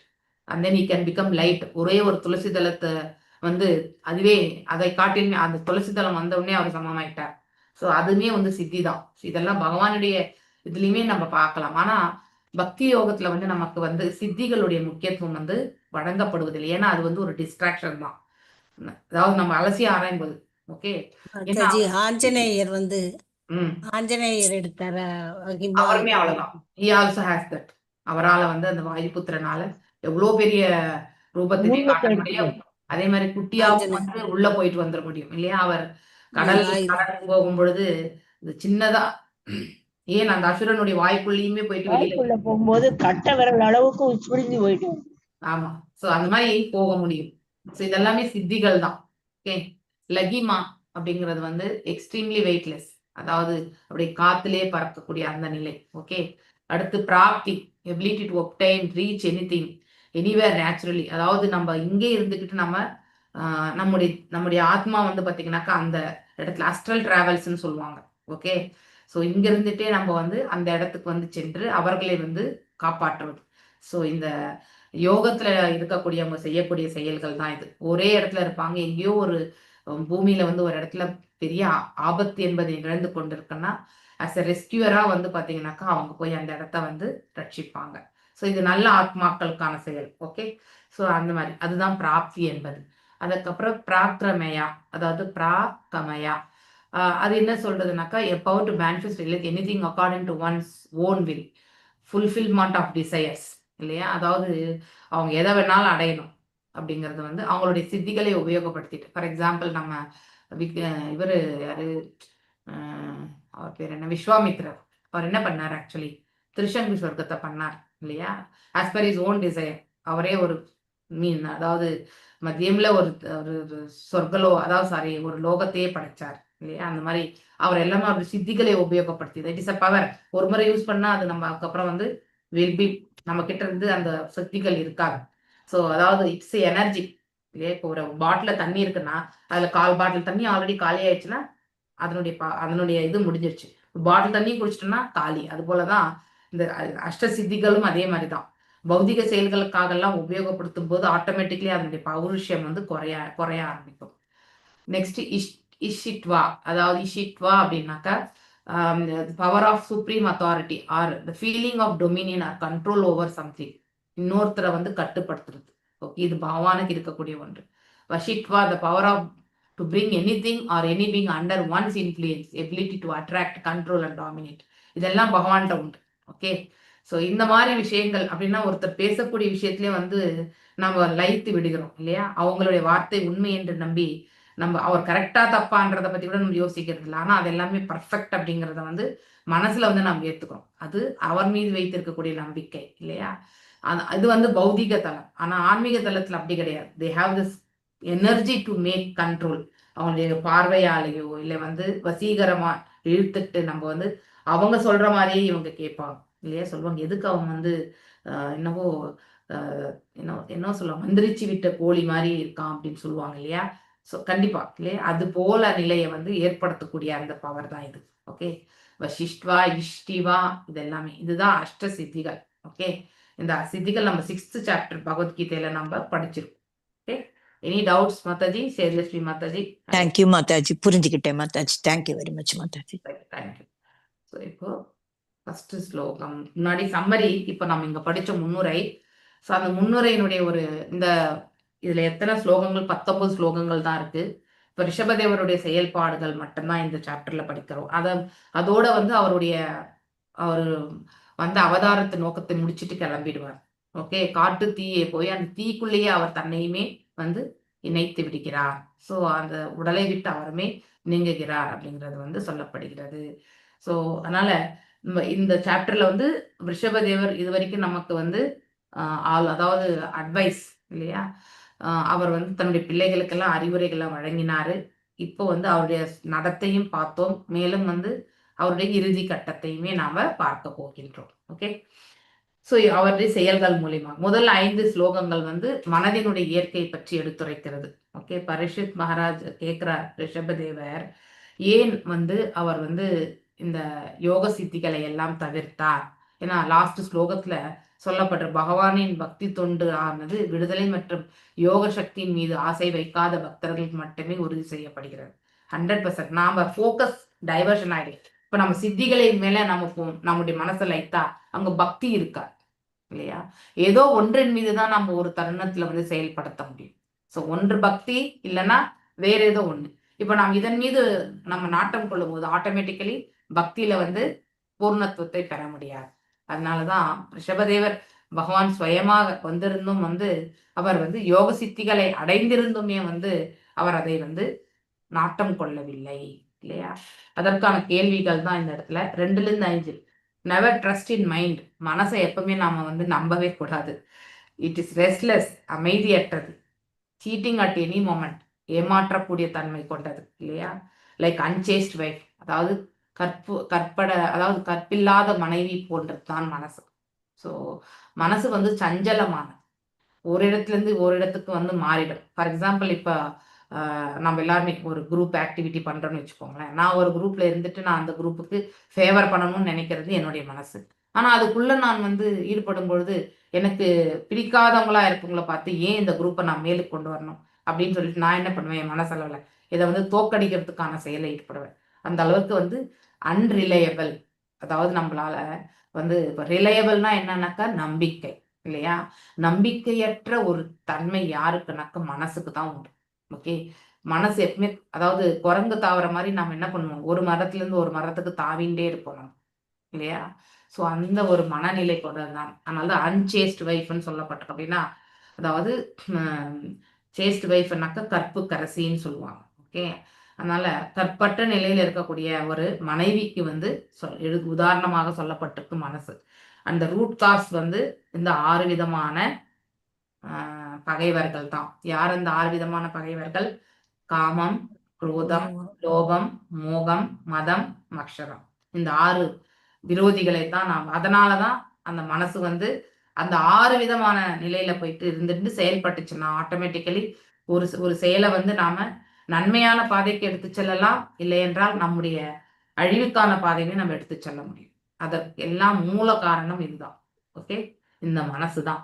and then he can become light. ஒரே ஒரு துளசி தளத்தை வந்து அதுவே அதை காட்டிலுமே அந்த துளசி தளம் வந்த உடனே அவர் சமமாயிட்டார். ஸோ அதுவுமே வந்து சித்தி தான். இதெல்லாம் பகவானுடைய இதுலயுமே நம்ம பார்க்கலாம். ஆனா பக்தி யோகத்துல வந்து நமக்கு வந்து சித்திகளுடைய முக்கியத்துவம் வந்து வழங்கப்படுவதில்லை. ஏன்னா அது வந்து ஒரு டிஸ்ட்ராக்ஷன் தான். அதாவது நம்ம அலசி ஆராயும் போது ஓகே, ஆஞ்சநேயர் வந்து ஆஞ்சநேயர் எடுத்தார, அவருமே அவ்வளவுதான். he also has that. அவரால வந்து அந்த வாயுபுத்திரனால எவ்வளவு பெரிய ரூபத்திலே காட்ட முடியும். அதே மாதிரி குட்டியாவும் வந்து உள்ள போயிட்டு வந்துட முடியும் இல்லையா? அவர் கடல் போகும் பொழுது சின்னதா, ஏன் அந்த அசுரனுடைய வாய்க்குள்ளேயுமே போயிட்டு போகும்போது கட்ட விரல் அளவுக்கு உச்பிடிஞ்சு போயிட்டு. ஆமா, சோ அந்த மாதிரி போக முடியும் ஸோ இதெல்லாமே சித்திகள் தான். ஓகே. லகிமா அப்படிங்கிறது வந்து எக்ஸ்ட்ரீம்லி வெயிட்லெஸ், அதாவது அப்படி காத்திலே பறக்கக்கூடிய அந்த நிலை. ஓகே. அடுத்து பிராப்தி, ability to obtain reach anything anywhere naturally, அதாவது நம்ம இங்கே இருந்துக்கிட்டு நம்ம நம்முடைய ஆத்மா வந்து பாத்தீங்கன்னாக்கா அந்த இடத்துல அஸ்ட்ரல் டிராவல்ஸ்ன்னு சொல்லுவாங்க. ஓகே. ஸோ இங்க இருந்துட்டே நம்ம வந்து அந்த இடத்துக்கு வந்து சென்று அவர்களை வந்து காப்பாற்றுவது. ஸோ இந்த யோகத்துல இருக்கக்கூடியவங்க செய்யக்கூடிய செயல்கள் தான் இது. ஒரே இடத்துல இருப்பாங்க, எங்கேயோ ஒரு பூமியில வந்து ஒரு இடத்துல பெரிய ஆபத்து என்பதை நிகழ்ந்து கொண்டிருக்குன்னா அஸ் எ ரெஸ்கியூரா வந்து பாத்தீங்கன்னாக்கா அவங்க போய் அந்த இடத்த வந்து ரட்சிப்பாங்க. ஸோ இது நல்ல ஆத்மாக்களுக்கான செயல். ஓகே. ஸோ அந்த மாதிரி அதுதான் பிராப்தி என்பது. அதுக்கப்புறம் பிராக்ரமயா, அதாவது பிராகமயா, அது என்ன சொல்றதுனாக்கா a power to manifest anything according to one's own will, fulfillment of desires இல்லையா. அதாவது அவங்க எதை வேணாலும் அடையணும் அப்படிங்கிறது வந்து அவங்களுடைய சித்திகளை உபயோகப்படுத்திட்டு. ஃபார் எக்ஸாம்பிள் நம்ம இவர் யாரு, அவர் பேர் என்ன, விஸ்வாமித்ரர். அவர் என்ன பண்ணார், ஆக்சுவலி திருஷங்கு சொர்க்கத்தை பண்ணார் இல்லையா, as per his own desire. அவரே ஒரு அதாவது மதியம்ல ஒரு சொர்க்கலோ, அதாவது சாரி ஒரு லோகத்தையே படைச்சார் இல்லையா. அந்த மாதிரி அவர் எல்லாமே அவர் சித்திகளை உபயோகப்படுத்தி, இட் இஸ் அ பவர். ஒரு முறை யூஸ் பண்ணா அது நம்ம அதுக்கப்புறம் வந்து வில் பி நம்ம கிட்ட இருந்து அந்த சக்திகள் இருக்காது. ஸோ அதாவது இட்ஸ் எனர்ஜி இல்லையா. இப்போ ஒரு பாட்டில் தண்ணி இருக்குன்னா அதுல 1/4 பாட்டில் தண்ணி ஆல்ரெடி காலி ஆயிடுச்சுன்னா அதனுடைய இது முடிஞ்சிருச்சு. பாட்டில் தண்ணி குடிச்சிட்டோம்னா காலி. அது போலதான் இந்த அஷ்ட சித்திகளும் அதே மாதிரிதான். பௌதிக செயல்களுக்காக எல்லாம் உபயோகப்படுத்தும் போது ஆட்டோமேட்டிக்லி அதனுடைய பௌருஷம் வந்து குறைய ஆரம்பிக்கும். நெக்ஸ்ட் இஷிட்வா, அதாவது இஷிட்வா அப்படின்னாக்கா power of supreme authority or the feeling of dominion or control over something, இன்னொருத்தரை வந்து கட்டுப்படுத்துறது. ஓகே. இது பகவானுக்கு இருக்கக்கூடிய ஒன்று. வஷிட்வா, the power of to bring anything or any being under one's influence, ability to attract, control and dominate, இதெல்லாம் பகவான்கிட்ட உண்டு. ஓகே. ஸோ இந்த மாதிரி விஷயங்கள் அப்படின்னா ஒருத்தர் பேசக்கூடிய விஷயத்திலே வந்து நம்ம லயித்து விடுகிறோம் இல்லையா. அவங்களுடைய வார்த்தை உண்மை என்று நம்பி நம்ம அவர் கரெக்டா தப்பான்றதை பத்தி கூட நம்ம யோசிக்கிறது இல்லை. ஆனா அது எல்லாமே பர்ஃபெக்ட் அப்படிங்கிறத வந்து மனசுல வந்து நம்ம ஏத்துக்கிறோம். அது அவர் மீது வைத்திருக்கக்கூடிய நம்பிக்கை இல்லையா. அது வந்து பௌதிக தளம். ஆனா ஆன்மீக தளத்துல அப்படி கிடையாது. They have this energy to make control. அவங்களுடைய பார்வையாலேயோ இல்லை வந்து வசீகரமா இழுத்துட்டு நம்ம வந்து அவங்க சொல்ற மாதிரியே இவங்க கேட்பாங்க இல்லையா. சொல்லுவாங்க, எதுக்கு அவங்க வந்து என்னவோ என்ன சொல்லுவாங்க, மந்திரிச்சு விட்ட கோழி மாதிரி இருக்கான் அப்படின்னு சொல்லுவாங்க இல்லையா. ஸோ கண்டிப்பா இல்லையா, அது போல நிலையை வந்து ஏற்படுத்தக்கூடிய அந்த பவர் தான் இது. ஓகே. வசிஷ்ட்வா, இஷ்டிவா, இது எல்லாமே இதுதான் அஷ்ட சித்திகள். ஓகே. இந்த சித்திகள் நம்ம 6th சாப்டர் பகவத்கீதையில நம்ம படிச்சிருக்கோம். ஓகே. Any doubts Mataji? சேஜஸ்வி மாதாஜி? தேங்க்யூ மாதாஜி, புரிஞ்சுக்கிட்டேன் Mataji. Thank you very much Mataji. Thank you. So இப்போ ஃபர்ஸ்ட் ஸ்லோகம் முன்னாடி சம்மரி, இப்போ நம்ம இங்க படிச்ச முன்னுரை. ஸோ அந்த முன்னுரையினுடைய ஒரு இந்த இதுல எத்தனை ஸ்லோகங்கள், 19 ஸ்லோகங்கள் தான் இருக்கு. இப்போ ரிஷபதேவருடைய செயல்பாடுகள் மட்டும்தான் இந்த சாப்டர்ல படிக்கிறோம். அதோட வந்து அவர் வந்து அவதாரத்து நோக்கத்தை முடிச்சுட்டு கிளம்பிடுவார். ஓகே. காட்டு தீயை போய் அந்த தீக்குள்ளேயே அவர் தன்னையுமே வந்து இணைத்து விடுகிறார். ஸோ அந்த உடலை விட்டு அவருமே நீங்குகிறார் அப்படிங்கிறது வந்து சொல்லப்படுகிறது. ஸோ அதனால இந்த சாப்டர்ல வந்து ரிஷபதேவர் இது வரைக்கும் நமக்கு வந்து அதாவது அட்வைஸ் இல்லையா, அவர் வந்து தன்னுடைய பிள்ளைகளுக்கெல்லாம் அறிவுரைகள்லாம் வழங்கினாரு. இப்போ வந்து அவருடைய நடத்தையும் பார்த்தோம். மேலும் வந்து அவருடைய இறுதி கட்டத்தையுமே நாம பார்க்க போகின்றோம். ஓகே. ஸோ அவருடைய செயல்கள் மூலியமா முதல் 5 ஸ்லோகங்கள் வந்து மனதினுடைய இயற்கை பற்றி எடுத்துரைக்கிறது. ஓகே. பரீட்சித் மகாராஜ் கேட்கிறார், ரிஷபதேவர் ஏன் வந்து அவர் வந்து இந்த யோக சித்திகளை எல்லாம் தவிர்த்தார். ஏன்னா லாஸ்ட் ஸ்லோகத்துல சொல்லப்படுற பகவானின் பக்தி தொண்டு ஆனது விடுதலை மற்றும் யோக சக்தியின் மீது ஆசை வைக்காத பக்தர்களுக்கு மட்டுமே உறுதி செய்யப்படுகிறது. 100%. நாம போக்கஸ் டைவர்ஷன் ஆயிடுது. இப்ப நம்ம சித்திகளை மேல நம்முடைய மனசை லைத்தா அங்க பக்தி இருக்கா இல்லையா. ஏதோ ஒன்றின் மீதுதான் நம்ம ஒரு தருணத்துல வந்து செயல்படுத்த முடியும். ஸோ ஒன்று பக்தி இல்லைன்னா வேற ஏதோ ஒண்ணு. இப்ப நாம் இதன் மீது நம்ம நாட்டம் கொள்ளும் போது ஆட்டோமேட்டிக்கலி பக்தியில வந்து பூர்ணத்துவத்தை பெற முடியாது. அதனாலதான் ரிஷபதேவர் பகவான் சுயமாக வந்திருந்தும் வந்து அவர் வந்து யோக சித்திகளை அடைந்திருந்துமே வந்து அவர் அதை வந்து நாட்டம் கொள்ளவில்லை இல்லையா. அதற்கான கேள்விகள் தான் இந்த இடத்துல 2-5. Never trust in mind. மனசை எப்பவுமே நாம வந்து நம்பவே கூடாது. இட் இஸ் ரெஸ்ட்லெஸ், அமைதியற்றது. சீட்டிங் அட் எனி மொமெண்ட், ஏமாற்றக்கூடிய தன்மை கொண்டது இல்லையா. லைக் அன்சேஸ்ட் வைஃப், அதாவது அதாவது கற்பில்லாத மனைவி போன்றது தான் மனசு. ஸோ மனசு வந்து சஞ்சலமான, ஒரு இடத்துல இருந்து ஒரு இடத்துக்கு வந்து மாறிடும். ஃபார் எக்ஸாம்பிள் இப்போ நம்ம எல்லாருமே ஒரு குரூப் ஆக்டிவிட்டி பண்றோம்னு வச்சுக்கோங்களேன். நான் ஒரு குரூப்ல இருந்துட்டு நான் அந்த குரூப்புக்கு ஃபேவர் பண்ணணும்னு நினைக்கிறது என்னுடைய மனசு. ஆனா அதுக்குள்ள நான் வந்து ஈடுபடும் பொழுது எனக்கு பிடிக்காதவங்களா இருக்கவங்கள பார்த்து ஏன் இந்த குரூப்பை நான் மேலுக்கு கொண்டு வரணும் அப்படின்னு சொல்லிட்டு நான் என்ன பண்ணுவேன், என் மனசளவில் இதை வந்து தோக்கடிக்கிறதுக்கான செயலை ஈடுபடுவேன். அந்த அளவுக்கு வந்து அன்ரிலையபிள். அதாவது நம்மளால வந்து இப்போ ரிலையபிள்னா என்னன்னாக்கா நம்பிக்கை இல்லையா. நம்பிக்கையற்ற ஒரு தன்மை யாருக்குனாக்க மனசுக்கு தான் உண்டு. ஓகே, மனசு எப்பவுமே, அதாவது குரங்கு தாவற மாதிரி நம்ம என்ன பண்ணுவோம், ஒரு மரத்துல இருந்து ஒரு மரத்துக்கு தாவிண்டே இருப்போம் நம்ம இல்லையா. ஸோ அந்த ஒரு மனநிலை கொண்டதுதான். அதனால தான் அன்சேஸ்ட் வைஃப்னு சொல்லப்பட்டிருக்கு. அப்படின்னா அதாவது சேஸ்ட் வைஃப்னாக்க கற்பு கரசின்னு சொல்லுவாங்க. ஓகே, அதனால கற்பற்ற நிலையில இருக்கக்கூடிய ஒரு மனைவிக்கு வந்து உதாரணமாக சொல்லப்பட்டிருக்கு மனசு. அந்த ரூட் காஸ் வந்து இந்த 6 விதமான பகைவர்கள் தான். யார் அந்த 6 விதமான பகைவர்கள்? காமம், குரோதம், லோபம், மோகம், மதம், மக்ஷரம். இந்த 6 விரோதிகளை தான் நாம், அதனாலதான் அந்த மனசு வந்து அந்த 6 விதமான நிலையில போயிட்டு இருந்துட்டு செயல்பட்டுச்சுன்னா ஆட்டோமேட்டிக்கலி ஒரு செயலை வந்து நாம நன்மையான பாதைக்கு எடுத்து செல்லலாம், இல்லை என்றால் நம்முடைய அழிவுக்கான பாதையுமே நம்ம எடுத்து செல்ல முடியும். அதற்கு எல்லாம் மூல காரணம் இதுதான். ஓகே, இந்த மனசுதான்.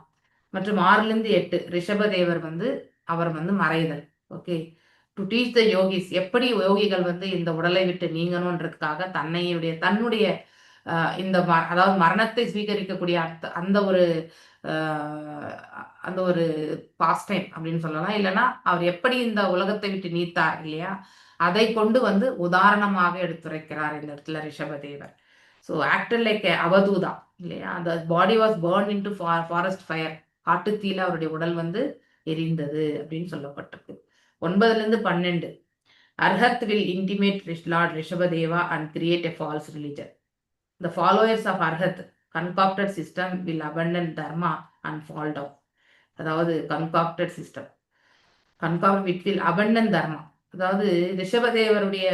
மற்றும் 6-8 ரிஷபதேவர் வந்து அவர் வந்து மறைதல். Okay, to teach the yogis, எப்படி யோகிகள் வந்து இந்த உடலை விட்டு நீங்கணுன்றதுக்காக தன்னுடைய இந்த அதாவது மரணத்தை ஸ்வீகரிக்கக்கூடிய அந்த ஒரு பாஸ்ட் டைம் அப்படின்னு சொல்லலாம். இல்லைன்னா அவர் எப்படி இந்த உலகத்தை விட்டு நீத்தார் இல்லையா, அதை கொண்டு வந்து உதாரணமாக எடுத்துரைக்கிறார் இந்த இடத்துல ரிஷபதேவர். ஸோ ஆக்டர் லைக் அவதூதா இல்லையா. அந்த body was burn into forest fire, காட்டுத்தீல அவருடைய உடல் வந்து எரிந்தது அப்படின்னு சொல்லப்பட்டிருக்கு. 9-12 அர்ஹத் will intimate Lord Rishabhadeva and create a false religion. The followers of Arhat concocted system will abandon dharma and fall down. அதாவது concocted system, it will abandon dharma. அதாவது ரிஷபதேவருடைய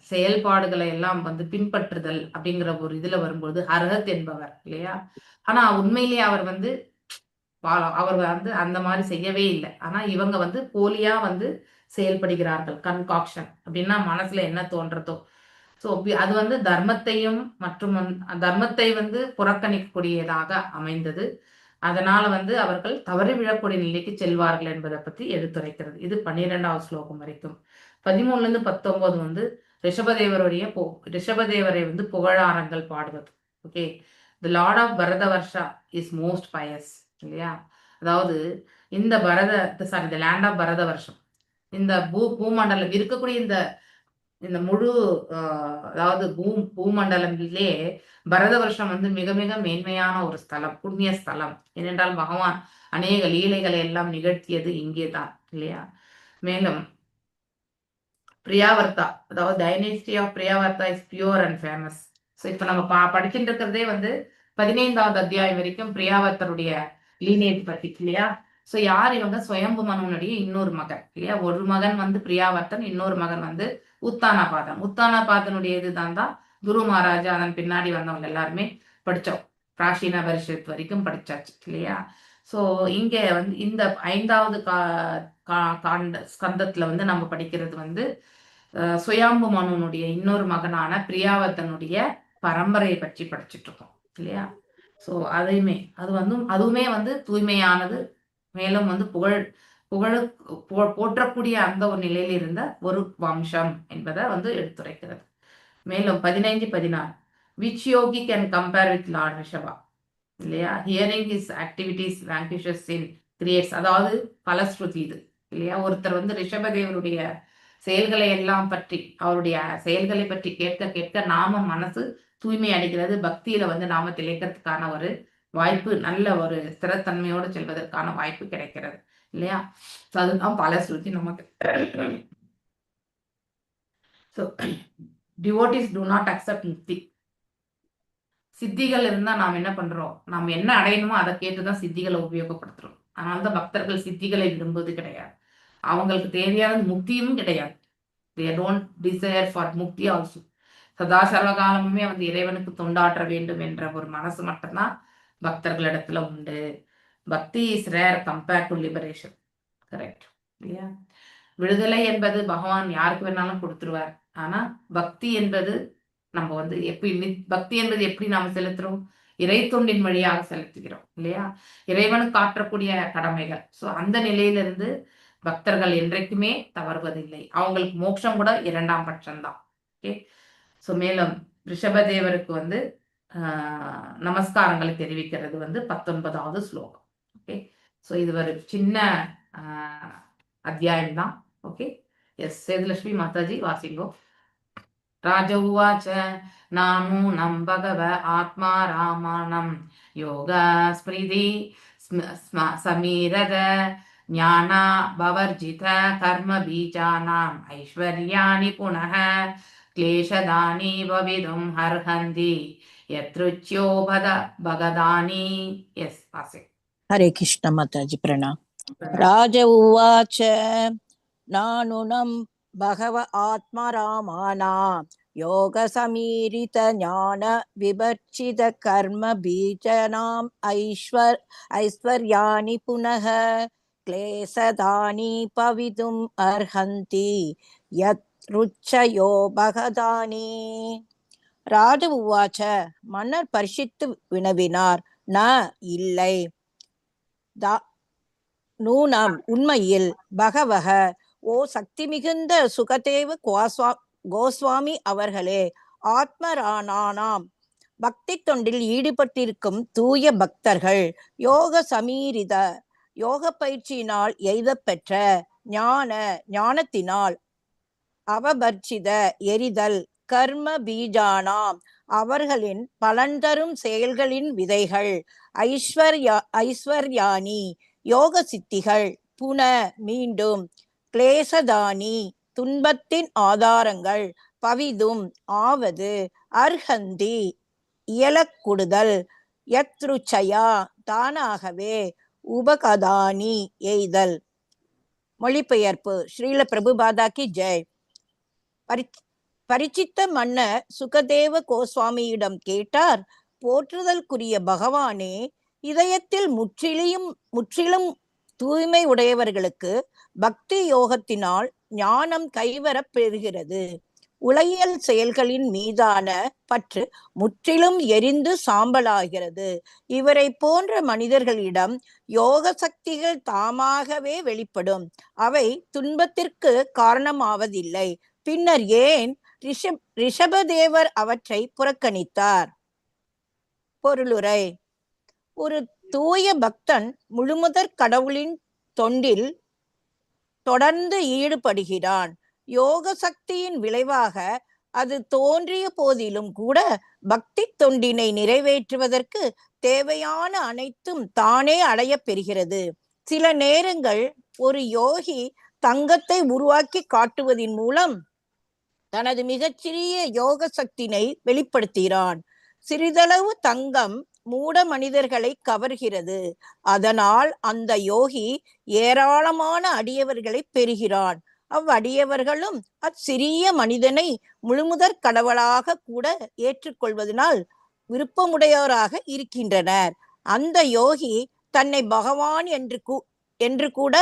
செயல்பாடுகளை எல்லாம் வந்து பின்பற்றுதல் அப்படிங்கிற ஒரு இதுல வரும்போது அர்ஹத் என்பவர் இல்லையா. ஆனா உண்மையிலேயே அவர் வந்து அந்த மாதிரி செய்யவே இல்லை. ஆனா இவங்க வந்து போலியா வந்து செயல்படுகிறார்கள். கன்காக்ஷன் அப்படின்னா மனசுல என்ன தோன்றதோ. ஸோ அது வந்து தர்மத்தையும் மற்றும் தர்மத்தை வந்து புறக்கணிக்கக்கூடியதாக அமைந்தது. அதனால வந்து அவர்கள் தவறி விழக்கூடிய நிலைக்கு செல்வார்கள் என்பதை பற்றி எடுத்துரைக்கிறது. இது 12வது ஸ்லோகம் வரைக்கும். 13-19 வந்து ரிஷபதேவரை வந்து புகழாரங்கள் பாடுவது. Okay, the lord of Bharatavarsha is most pious இல்லையா. அதாவது இந்த தி லேண்ட் ஆஃப் பரதவர்ஷம், இந்த பூமண்டலம் இருக்கக்கூடிய இந்த முழு அதாவது பூமண்டலத்திலே பரத வருஷம் வந்து மிக மிக மேன்மையான ஒரு ஸ்தலம், புண்ணிய ஸ்தலம். ஏனென்றால் பகவான் அநேக லீலைகளை எல்லாம் நிகழ்த்தியது இங்கேதான் இல்லையா. மேலும் பிரியாவர்த்தா, அதாவது dynasty of Priyavrata is pure and famous. So இப்போ நம்ம படிச்சுட்டு இருக்கிறதே வந்து 15வது அத்தியாயம் வரைக்கும் பிரியாவர்த்தருடைய லீனேஜ் பற்றி இல்லையா. ஸோ யார் இவங்க? சுயம்பு மனுனுடைய இன்னொரு மகன் இல்லையா. ஒரு மகன் வந்து பிரியாவர்த்தன், இன்னொரு மகன் வந்து உத்தானபாதன். உத்தானபாதனுடைய இதுதான் குரு மகாராஜா. அதன் பின்னாடி வந்தவங்க எல்லாருமே படித்தோம், பிராச்சீன பரிஷத் வரைக்கும் படிச்சாச்சு இல்லையா. ஸோ இங்க வந்து இந்த 5வது ஸ்கந்தத்துல வந்து நம்ம படிக்கிறது வந்து சுயாம்பு மனுனுடைய இன்னொரு மகனான பிரியாவர்த்தனுடைய பரம்பரையை பற்றி படிச்சுட்டு இருக்கோம் இல்லையா. ஸோ அதுவுமே வந்து தூய்மையானது, மேலும் வந்து போற்றக்கூடிய அந்த ஒரு நிலையில் இருந்த ஒரு வம்சம் என்பதை வந்து எடுத்துரைக்கிறது. மேலும் 15-16 which yogi can compare with Lord Rishabha இல்லையா. hearing his activities vanquishes sin creates, அதாவது பலஸ்ருதி இது இல்லையா. ஒருத்தர் வந்து ரிஷபதேவருடைய செயல்களை எல்லாம் பற்றி, அவருடைய செயல்களை பற்றி கேட்க கேட்க நாம மனசு தூய்மை அடைகிறது. பக்தியில வந்து நாம திளைக்கிறதுக்கான ஒரு வாய்ப்பு, நல்ல ஒரு ஸ்திரத்தன்மையோடு செல்வதற்கான வாய்ப்பு கிடைக்கிறது இல்லையா. ஸோ அதுதான் பலஸ்ருதி நமக்கு. So devotees do not accept முக்தி. சித்திகள் இருந்தா நாம் என்ன பண்றோம், நாம் என்ன அடையணுமோ அதை கேட்டுதான் சித்திகளை உபயோகப்படுத்துறோம். அதனால்தான் பக்தர்கள் சித்திகளை விரும்புவது கிடையாது. அவங்களுக்கு தேவையான முக்தியும் கிடையாது. they don't desire for Mukti also. சதா சர்வகாலமுமே வந்து இறைவனுக்கு தொண்டாற்ற வேண்டும் என்ற ஒரு மனசு மட்டும்தான் பக்தர்களிடத்துல உண்டு. பக்தி is rare compared to liberation. Correct இல்லையா? விடுதலை என்பது பகவான் யாருக்கு வேணாலும் கொடுத்துருவார். ஆனா பக்தி என்பது நம்ம வந்து பக்தி என்பது எப்படி நாம செலுத்துறோம்? இறை தொண்டின் வழியாக செலுத்துகிறோம் இல்லையா? இறைவனுக்கு ஆற்றக்கூடிய கடமைகள். ஸோ அந்த நிலையிலிருந்து பக்தர்கள் என்றைக்குமே தவறுவதில்லை. அவங்களுக்கு மோட்சம் கூட 2ஆம் பட்சம்தான். ஓகே. ஸோ மேலும் ரிஷபதேவருக்கு வந்து நமஸ்காரங்களை தெரிவிக்கிறது வந்து 19வது ஸ்லோகம். ஓகே. ஸோ இது ஒரு சின்ன அத்தியாயம் தான். ஓகே. எஸ் சேதுலட்சுமி மாதாஜி வாசிங்கோ. ராஜ உவாச்ச நானூனம் பகவ ஆத்மா ராமானம் யோகா ஸ்மிருதி சமீரத ஞானா பவர்ஜித கர்ம பீஜானாம் ஐஸ்வர்யாணி புனः क्लेशदानी भवितुम् अर्हन्ति यत्रुच्यो भगदानी. यस् वासे. हरे कृष्ण माताजी प्रणाम. राज उवाच नानुनं भगव आत्मा रामानां योग समीरित ज्ञान विवर्जित कर्म बीजनाम् ऐश्वर्याणि पुनः क्लेशदानी भवितुम् अर्हन्ति यत् ருச்சயோ பகதானி. ராஜ உவாச்ச மன்னர் பரிசித்து வினவினார். ந இல்லை, நூனம் உண்மையில், பகவக ஓ சக்தி மிகுந்த சுகதேவ கோஸ்வாமி அவர்களே, ஆத்மரானானாம் பக்தி தொண்டில் ஈடுபட்டிருக்கும் தூய பக்தர்கள், யோக சமீரித யோக பயிற்சியினால் எய்தப்பெற்ற ஞானத்தினால் அவபர்ச்சித எரிதல், கர்ம பீஜானாம் அவர்களின் பலன் தரும் செயல்களின் விதைகள், ஐஸ்வர்யானி யோக சித்திகள், புன மீண்டும், கிளேசதானி துன்பத்தின் ஆதாரங்கள், பவிதும் ஆவது, அர்ஹந்தி இயலக்கூடுதல், யத்ருச்சயா தானாகவே, உபகதானி எய்தல். மொழிபெயர்ப்பு. ஸ்ரீல பிரபுபாதா கி ஜெய். பரிச்சித்த மன்னர் சுகதேவ கோஸ்வாமியிடம் கேட்டார். போற்றுதல்குரிய பகவானே, இதயத்தில் முற்றிலும் தூய்மை உடையவர்களுக்கு பக்தி யோகத்தினால் ஞானம் கைவரப் பெறுகிறது. உலகியல் செயல்களின் மீதான பற்று முற்றிலும் எரிந்து சாம்பலாகிறது. இவரை போன்ற மனிதர்களிடம் யோக சக்திகள் தாமாகவே வெளிப்படும். அவை துன்பத்திற்கு காரணமாவதில்லை. பின்னர் ஏன் ரிஷபதேவர் அவற்றை புறக்கணித்தார்? பொருளுரை. ஒரு தூய பக்தன் முழுமுதற் கடவுளின் தொண்டில் தொடர்ந்து ஈடுபடுகிறான். யோக சக்தியின் விளைவாக அது தோன்றிய போதிலும் கூட பக்தி தொண்டினை நிறைவேற்றுவதற்கு தேவையான அனைத்தும் தானே அடைய பெறுகிறது. சில நேரங்கள் ஒரு யோகி தங்கத்தை உருவாக்கி காட்டுவதன் மூலம் தனது மிகச்சிறிய யோக சக்தினை வெளிப்படுத்துகிறான். சிறிதளவு தங்கம் மூட மனிதர்களை கவர்கிறது. அதனால் அந்த யோகி ஏராளமான அடியவர்களை பெறுகிறான். அவ்வடியவர்களும் அச்சிறிய மனிதனை முழுமுதற் கடவுளாக கூட ஏற்றுக்கொள்வதனால் விருப்பமுடையோராக இருக்கின்றனர். அந்த யோகி தன்னை பகவான் என்று கூட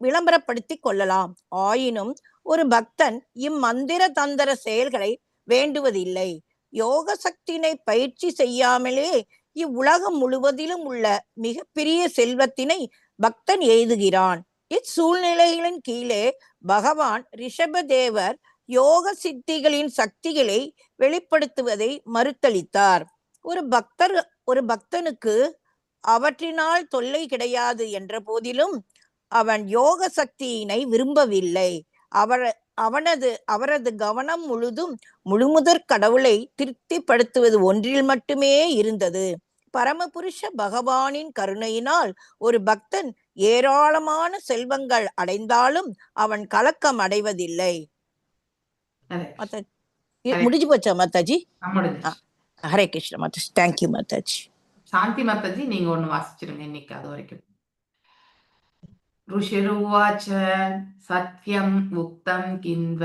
விளம்பரப்படுத்தி கொள்ளலாம். ஆயினும் ஒரு பக்தன் இம்மந்திர தந்திர செயல்களை வேண்டுவதில்லை. யோக சக்தினை பயிற்சி செய்யாமலே இவ்வுலகம் முழுவதிலும் உள்ள மிகப்பெரிய செல்வத்தினை பக்தன் எய்துகிறான். இச்சூழ்நிலைகளின் கீழே பகவான் ரிஷபதேவர் யோக சித்திகளின் சக்திகளை வெளிப்படுத்துவதை மறுத்தளித்தார். ஒரு பக்தனுக்கு அவற்றினால் தொல்லை கிடையாது என்ற போதிலும் அவன் யோக சக்தியினை விரும்பவில்லை. அவரது கவனம் முழுமுதற் கடவுளை திருப்திப்படுத்துவது ஒன்றில் மட்டுமே இருந்தது. பரமபுருஷ பகவானின் கருணையினால் ஒரு பக்தன் ஏராளமான செல்வங்கள் அடைந்தாலும் அவன் கலக்கம் அடைவதில்லை. முடிஞ்சு போச்சா மாதாஜி? ஹரே கிருஷ்ண மாதாஜி. தேங்க்யூ மாதாஜி. சாந்தி மாதாஜி, நீங்க ஒண்ணு வாசிச்சிருங்க இன்னைக்கு. அது வரைக்கும் ऋषिरुवाच सत्यम् उक्तं किन्व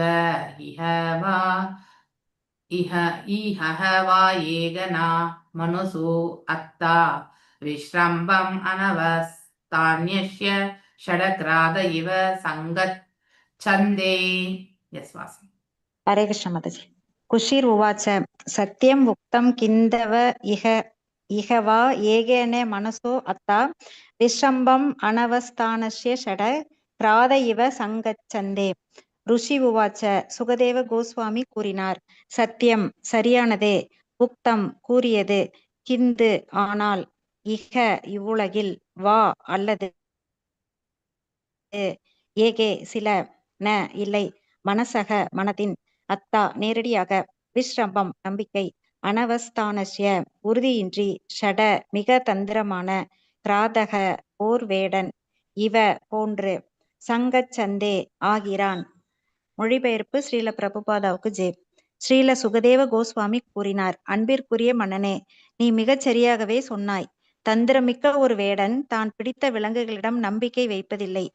इह वा इह वा येगना मनसो अत्ता विश्रम्भम् अनवस्तान्यस्य षडक्राद इव सङ्गच्छन्दे यस्वासि हरे कृष्ण माताजी कुशीर्उवाच सत्यम् उक्तं किन्दव इह वा येगेन मनसो अत्ता विश्रम्भम् अनवस्थानस्य षड கிராத இவ சங்கச்சந்தே. ருஷி உவாச்ச சுகதேவ கோஸ்வாமி கூறினார், சத்தியம் சரியானதே, உக்தம் கூறியது, கிந்து ஆனால், இக இவ்வுலகில், வா அல்லது, ஏகே சில, ந இல்லை, மனசக மனதின், அத்தா நேரடியாக, விஸ்ரம்பம் நம்பிக்கை, அனவஸ்தானஸ்ய உறுதியின்றி, ஷட மிக தந்திரமான, கிராதக ஓர் வேடன், இவ போன்று, சங்கச்சந்தே ஆகிறான். மொழிபெயர்ப்பு ஸ்ரீல பிரபுபாதாவுக்கு ஜே. ஸ்ரீல சுகதேவ கோஸ்வாமி கூறினார், அன்பிற்குரிய மன்னனே, நீ மிகச் சரியாகவே சொன்னாய். தந்திரமிக்க ஒரு வேடன் தான் பிடித்த விலங்குகளிடம் நம்பிக்கை வைப்பதில்லை,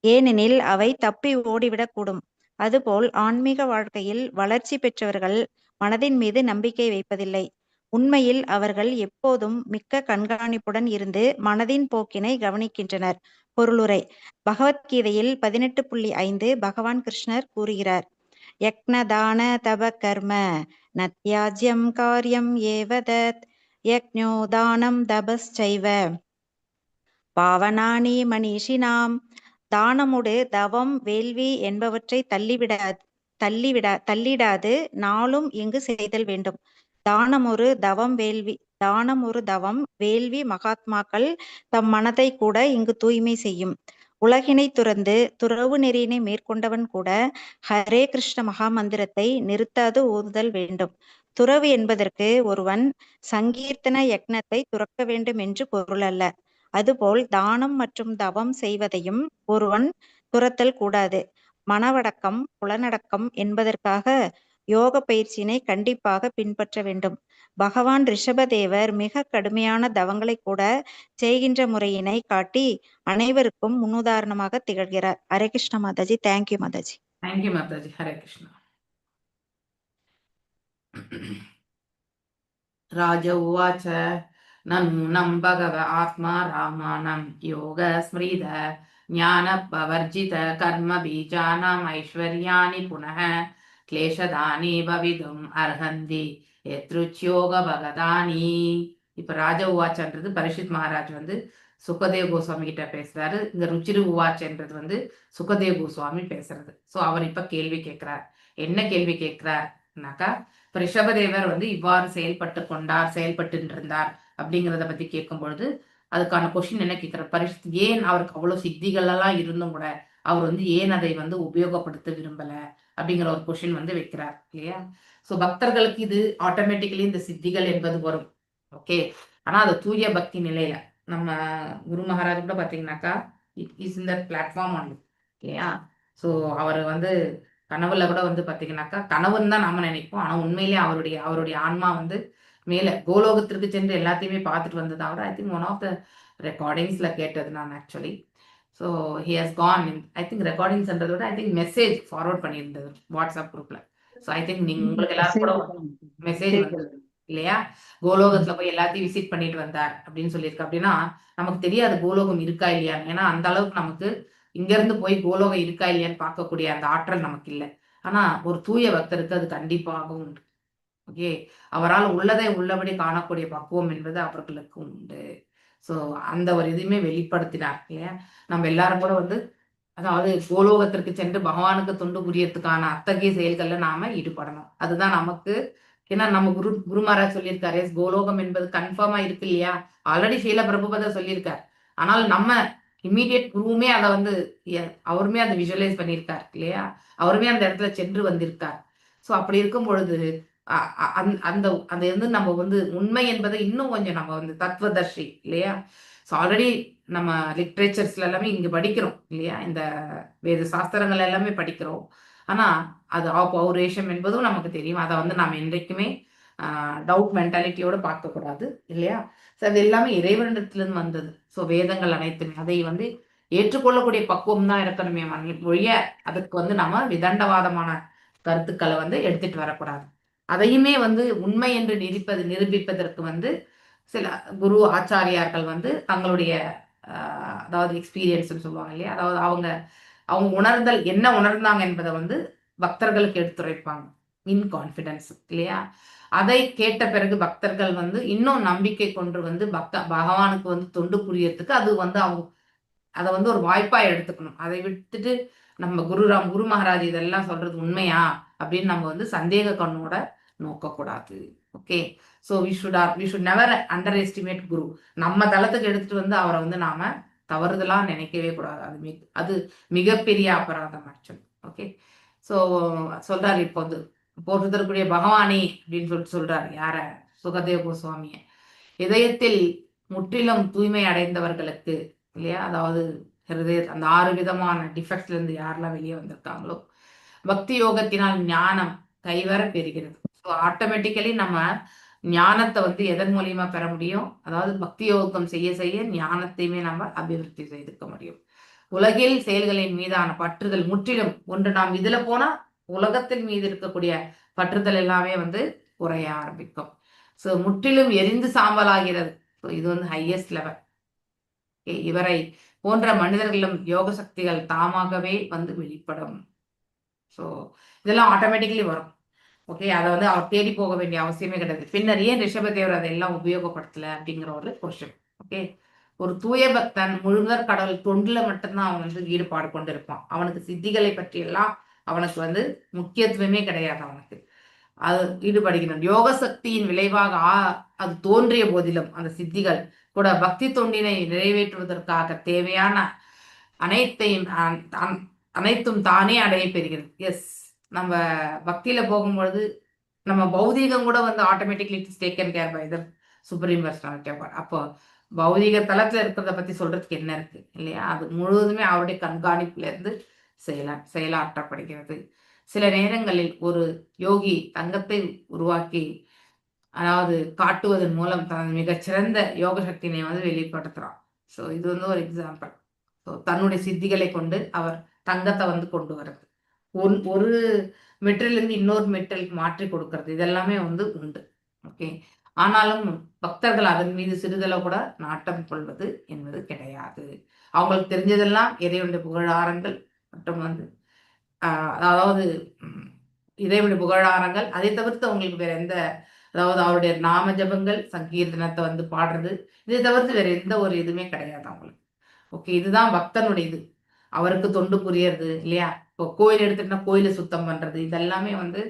ஏனெனில் அவை தப்பி ஓடிவிடக்கூடும். அதுபோல் ஆன்மீக வாழ்க்கையில் வளர்ச்சி பெற்றவர்கள் மனதின் மீது நம்பிக்கை வைப்பதில்லை. உண்மையில் அவர்கள் எப்போதும் மிக்க கண்காணிப்புடன் இருந்து மனதின் போக்கினை கவனிக்கின்றனர். பொருளுரை பகவத்கீதையில் 18.5 பகவான் கிருஷ்ணர் கூறுகிறார், யக்னதான தப கர்ம நத்யாஜ்யம் காரியம் ஏவதத் யக்ஞோ தானம் தபஸ்சைவ பாவனானி மனிஷினாம். தானமுடு தவம் வேள்வி என்பவற்றை தள்ளிடாது நாளும் இங்கு செய்தல் வேண்டும். தானமொரு தவம் வேள்வி மகாத்மாக்கள் தம் மனதை கூட இங்கு தூய்மை செய்யும். உலகினை துறந்து துறவு நெறியினை மேற்கொண்டவன் கூட ஹரே கிருஷ்ண மகாமந்திரத்தை நிறுத்தாது ஓதுதல் வேண்டும். துறவு என்பதற்கு ஒருவன் சங்கீர்த்தன யக்னத்தை துறக்க வேண்டும் என்று பொருள் அல்ல. அதுபோல் தானம் மற்றும் தவம் செய்வதையும் ஒருவன் துறத்தல் கூடாது. மனவடக்கம் புலனடக்கம் என்பதற்காக யோக பயிற்சியினை கண்டிப்பாக பின்பற்ற வேண்டும். பகவான் ரிஷபதேவர் மிக கடுமையான தவங்களை கூட செய்கின்ற முறையினை காட்டி அனைவருக்கும் முன்னுதாரணமாக திகழ்கிறார். ஹரே கிருஷ்ண மாதாஜி. தேங்க்யூ மாதாஜி. தேங்க்யூ மாதாஜி. ஹரே கிருஷ்ணா. ராஜ உவாச்ச நூனம் பகவ ஆத்மா ராமானம் யோக ஸ்மிருத ஞான பவர்ஜித கர்ம பீஜானாம் ஐஸ்வர்யானி புனः கிளேஷதானி பவிதும் அர்ஹந்தி எத்ருச்யோக பகதானி. இப்ப ராஜ உவாச்சன்றது பரிஷித் மகாராஜ் சுகதேவ் கோஸ்வாமி கிட்ட பேசுறாரு. இந்த ருச்சிரு உவாச்சன்றது சுகதேவ் கோஸ்வாமி பேசுறது. சோ அவர் இப்ப கேள்வி கேட்கிறார். என்ன கேள்வி கேட்கிறார்னாக்கா, ரிஷபதேவர் இவ்வாறு செயல்பட்டு இருந்தார் அப்படிங்கிறத பத்தி கேட்கும் பொழுது அதுக்கான கொஸ்டின் என்ன கேட்கிறார், பரிஷத் ஏன் அவருக்கு அவ்வளவு சித்திகள் எல்லாம் இருந்தும் கூட அவர் ஏன் அதை உபயோகப்படுத்த விரும்பல அப்படிங்கிற ஒரு கொஸ்டின் வைக்கிறார் இல்லையா. சோ பக்தர்களுக்கு இது ஆட்டோமேட்டிக்கலி இந்த சித்திகள் என்பது வரும். ஓகே, ஆனா அது தூய பக்தி நிலையில நம்ம குரு மகாராஜ் கூட பாத்தீங்கன்னாக்கா இட் இஸ் இந்த பிளாட்ஃபார்ம் ஒன்று இல்லையா. ஸோ அவர் கனவுல கூட பாத்தீங்கன்னாக்கா கனவுன்னு தான் நாம நினைப்போம். ஆனா உண்மையிலேயே அவருடைய ஆன்மா மேல கோலோகத்திற்கு சென்று எல்லாத்தையுமே பார்த்துட்டு வந்ததாக I think one of the ரெக்கார்டிங்ஸ்ல கேட்டது நான் actually. So he has gone I think ரெக்கார்டிங்ஸ்ன்றத விட ஐ திங்க் மெசேஜ் ஃபார்வர்ட் பண்ணியிருந்தது வாட்ஸ்அப் குரூப்ல. ஸோ ஐ திங்க் நீங்க உங்களுக்கு எல்லாரும் கூட மெசேஜ் இல்லையா, கோலோகத்துல போய் எல்லாத்தையும் விசிட் பண்ணிட்டு வந்தார் அப்படின்னு சொல்லியிருக்கு. அப்படின்னா நமக்கு தெரியாது கோலோகம் இருக்கா இல்லையான்னு. ஏன்னா அந்த அளவுக்கு நமக்கு இங்க இருந்து போய் கோலோகம் இருக்கா இல்லையான்னு பார்க்கக்கூடிய அந்த ஆற்றல் நமக்கு இல்லை. ஆனா ஒரு தூய பக்தருக்கு அது கண்டிப்பாக உண்டு. ஓகே, அவரால் உள்ளதை உள்ளபடி காணக்கூடிய பக்குவம் என்பது அவர்களுக்கு உண்டு. ஸோ அந்த ஒரு இதுவுமே வெளிப்படுத்தினார் இல்லையா. நம்ம எல்லாரும் கூட அதாவது கோலோகத்திற்கு சென்று பகவானுக்கு தொண்டு புரியறதுக்கான அத்தகைய செயல்கள்ல நாம ஈடுபடணும். அதுதான் நமக்கு. ஏன்னா நம்ம குரு மகாராஜ் சொல்லியிருக்காரு, கோலோகம் என்பது கன்ஃபார்மா இருக்கு இல்லையா. ஆல்ரெடி ஸ்ரீல பிரபுபதா சொல்லியிருக்கார். ஆனால் நம்ம இம்மீடியட் குருவுமே அதை அவருமே அதை விஷுவலைஸ் பண்ணியிருக்கார் இல்லையா. அவருமே அந்த இடத்துல சென்று வந்திருக்கார். ஸோ அப்படி இருக்கும் பொழுது அந்த நம்ம உண்மை என்பதை இன்னும் கொஞ்சம் நம்ம தத்துவதர்ஷி இல்லையா. ஸோ ஆல்ரெடி நம்ம லிட்ரேச்சர்ஸ்ல எல்லாமே இங்க படிக்கிறோம் இல்லையா, இந்த வேத சாஸ்திரங்கள் எல்லாமே படிக்கிறோம். ஆனா அது பௌரேஷம் என்பதும் நமக்கு தெரியும். அதை நாம் என்றைக்குமே டவுட் மென்டாலிட்டியோட பார்க்க கூடாது இல்லையா. ஸோ அது எல்லாமே இறைவனிடத்திலிருந்து வந்தது. ஸோ வேதங்கள் அனைத்துமே அதை ஏற்றுக்கொள்ளக்கூடிய பக்குவம் தான் இருக்கணுமே ஒழிய அதுக்கு வந்து நம்ம விதண்டவாதமான கருத்துக்களை வந்து எடுத்துட்டு வரக்கூடாது. அதையுமே வந்து உண்மை என்று நிரூபிப்பதற்கு வந்து சில குரு ஆச்சாரியார்கள் வந்து தங்களுடைய அதாவது எக்ஸ்பீரியன்ஸ்னு சொல்லுவாங்க இல்லையா, அதாவது அவங்க உணர்ந்தல் என்ன உணர்ந்தாங்க என்பதை வந்து பக்தர்களுக்கு எடுத்துரைப்பாங்க இன் கான்ஃபிடன்ஸ் இல்லையா. அதை கேட்ட பிறகு பக்தர்கள் வந்து இன்னும் நம்பிக்கை கொண்டு வந்து பகவானுக்கு வந்து தொண்டு புரியறதுக்கு அது வந்து அவங்க அதை வந்து ஒரு வாய்ப்பா எடுத்துக்கணும். அதை விட்டுட்டு நம்ம குரு மகாராஜ் இதெல்லாம் சொல்றது உண்மையா அப்படின்னு நம்ம வந்து சந்தேக கண்ணோட நோக்கக்கூடாது. Okay, so we should never underestimate guru. நம்ம தளத்துக்கு எடுத்துட்டு வந்து அவரை வந்து நாம தவறுதலா நினைக்கவே கூடாது. அது மிகப்பெரிய அபராதம் ஆக்சுவலி. ஓகே, ஸோ சொல்றாரு இப்போ வந்து போற்றுதற்குரிய பகவானே அப்படின்னு சொல்றாரு யார, சுகதேவ கோஸ்வாமிய. இதயத்தில் முற்றிலும் தூய்மை அடைந்தவர்களுக்கு இல்லையா, அதாவது ஹிருதய அந்த 6 விதமான டிஃபெக்ட்ல இருந்து யாரெல்லாம் வெளியே வந்திருக்காங்களோ பக்தி யோகத்தினால் ஞானம் கைவர பெறுகிறது. ஸோ ஆட்டோமேட்டிக்கலி நம்ம ஞானத்தை வந்து எதன் மூலியமா பெற முடியும், அதாவது பக்தி யோகம் செய்ய செய்ய ஞானத்தையுமே நம்ம அபிவிருத்தி செய்துக்க முடியும். உலகில் செயல்களின் மீதான பற்றுதல் முற்றிலும் ஒன்று. நாம் இதுல போனா உலகத்தின் மீது இருக்கக்கூடிய பற்றுதல் எல்லாமே வந்து குறைய ஆரம்பிக்கும். ஸோ முற்றிலும் எரிந்து சாம்பலாகிறது. ஸோ இது வந்து ஹையஸ்ட் லெவல். இவரை போன்ற மனிதர்களும் யோக சக்திகள் தாமாகவே வந்து வெளிப்படும். ஸோ இதெல்லாம் ஆட்டோமேட்டிக்கலி வரும். ஓகே, அதை வந்து அவர் தேடி போக வேண்டிய அவசியமே கிடையாது. பின்னர் ஏன் ரிஷபதேவர் அதெல்லாம் உபயோகப்படுத்தல அப்படிங்கிற ஒரு கொஸ்டின். ஓகே, ஒரு தூய பக்தன் முழுங்கர் கடவுள் தொண்டுல மட்டும்தான் அவன் வந்து ஈடுபாடு கொண்டு இருப்பான். அவனுக்கு சித்திகளை பற்றி எல்லாம் அவனுக்கு வந்து முக்கியத்துவமே கிடையாது. அவனுக்கு அது ஈடுபடுகிறான். யோக சக்தியின் விளைவாக அது தோன்றிய போதிலும் அந்த சித்திகள் கூட பக்தி தொண்டினை நிறைவேற்றுவதற்காக தேவையான அனைத்தும் தானே அடைய பெறுகிறது. எஸ், நம்ம பக்தியில போகும்பொழுது நம்ம பௌதீகம் கூட வந்து automatically it's taken care by the supreme personality of God. அப்போ பௌதீக தளத்துல இருக்கிறத பத்தி சொல்றதுக்கு என்ன இருக்கு இல்லையா, அது முழுவதுமே அவருடைய கண்காணிப்புல இருந்து செயலாற்றப்படுகிறது. சில நேரங்களில் ஒரு யோகி தங்கத்தை உருவாக்கி அதாவது காட்டுவதன் மூலம் தனது மிகச்சிறந்த யோக சக்தியினை வந்து வெளிப்படுத்துறான். ஸோ இது வந்து ஒரு எக்ஸாம்பிள். ஸோ தன்னுடைய சித்திகளை கொண்டு அவர் தங்கத்தை வந்து கொண்டு வர்றது, ஒரு மெட்டீரியல் இன்னொரு மெட்டீரியலுக்கு மாற்றி கொடுக்கறது, இதெல்லாமே வந்து உண்டு. ஓகே, ஆனாலும் பக்தர்கள் அதன் மீது சிறிதளவு கூட நாட்டம் கொள்வது என்பது கிடையாது. அவங்களுக்கு தெரிஞ்சதெல்லாம் இறைவனுடைய புகழாரங்கள் மற்றும் வந்து அதாவது இறைவனுடைய புகழாரங்கள். அதை தவிர்த்து அவங்களுக்கு வேற எந்த, அதாவது அவருடைய நாம ஜபங்கள் சங்கீர்த்தனத்தை வந்து பாடுறது, இதை தவிர்த்து வேற எந்த ஒரு இதுவுமே கிடையாது அவங்களுக்கு. ஓகே, இதுதான் பக்தனுடைய இது. அவருக்கு தொண்டு புரியறது இல்லையா. இப்போ கோயில் எடுத்துட்டா கோயிலை சுத்தம் பண்றது, இதெல்லாமே வந்து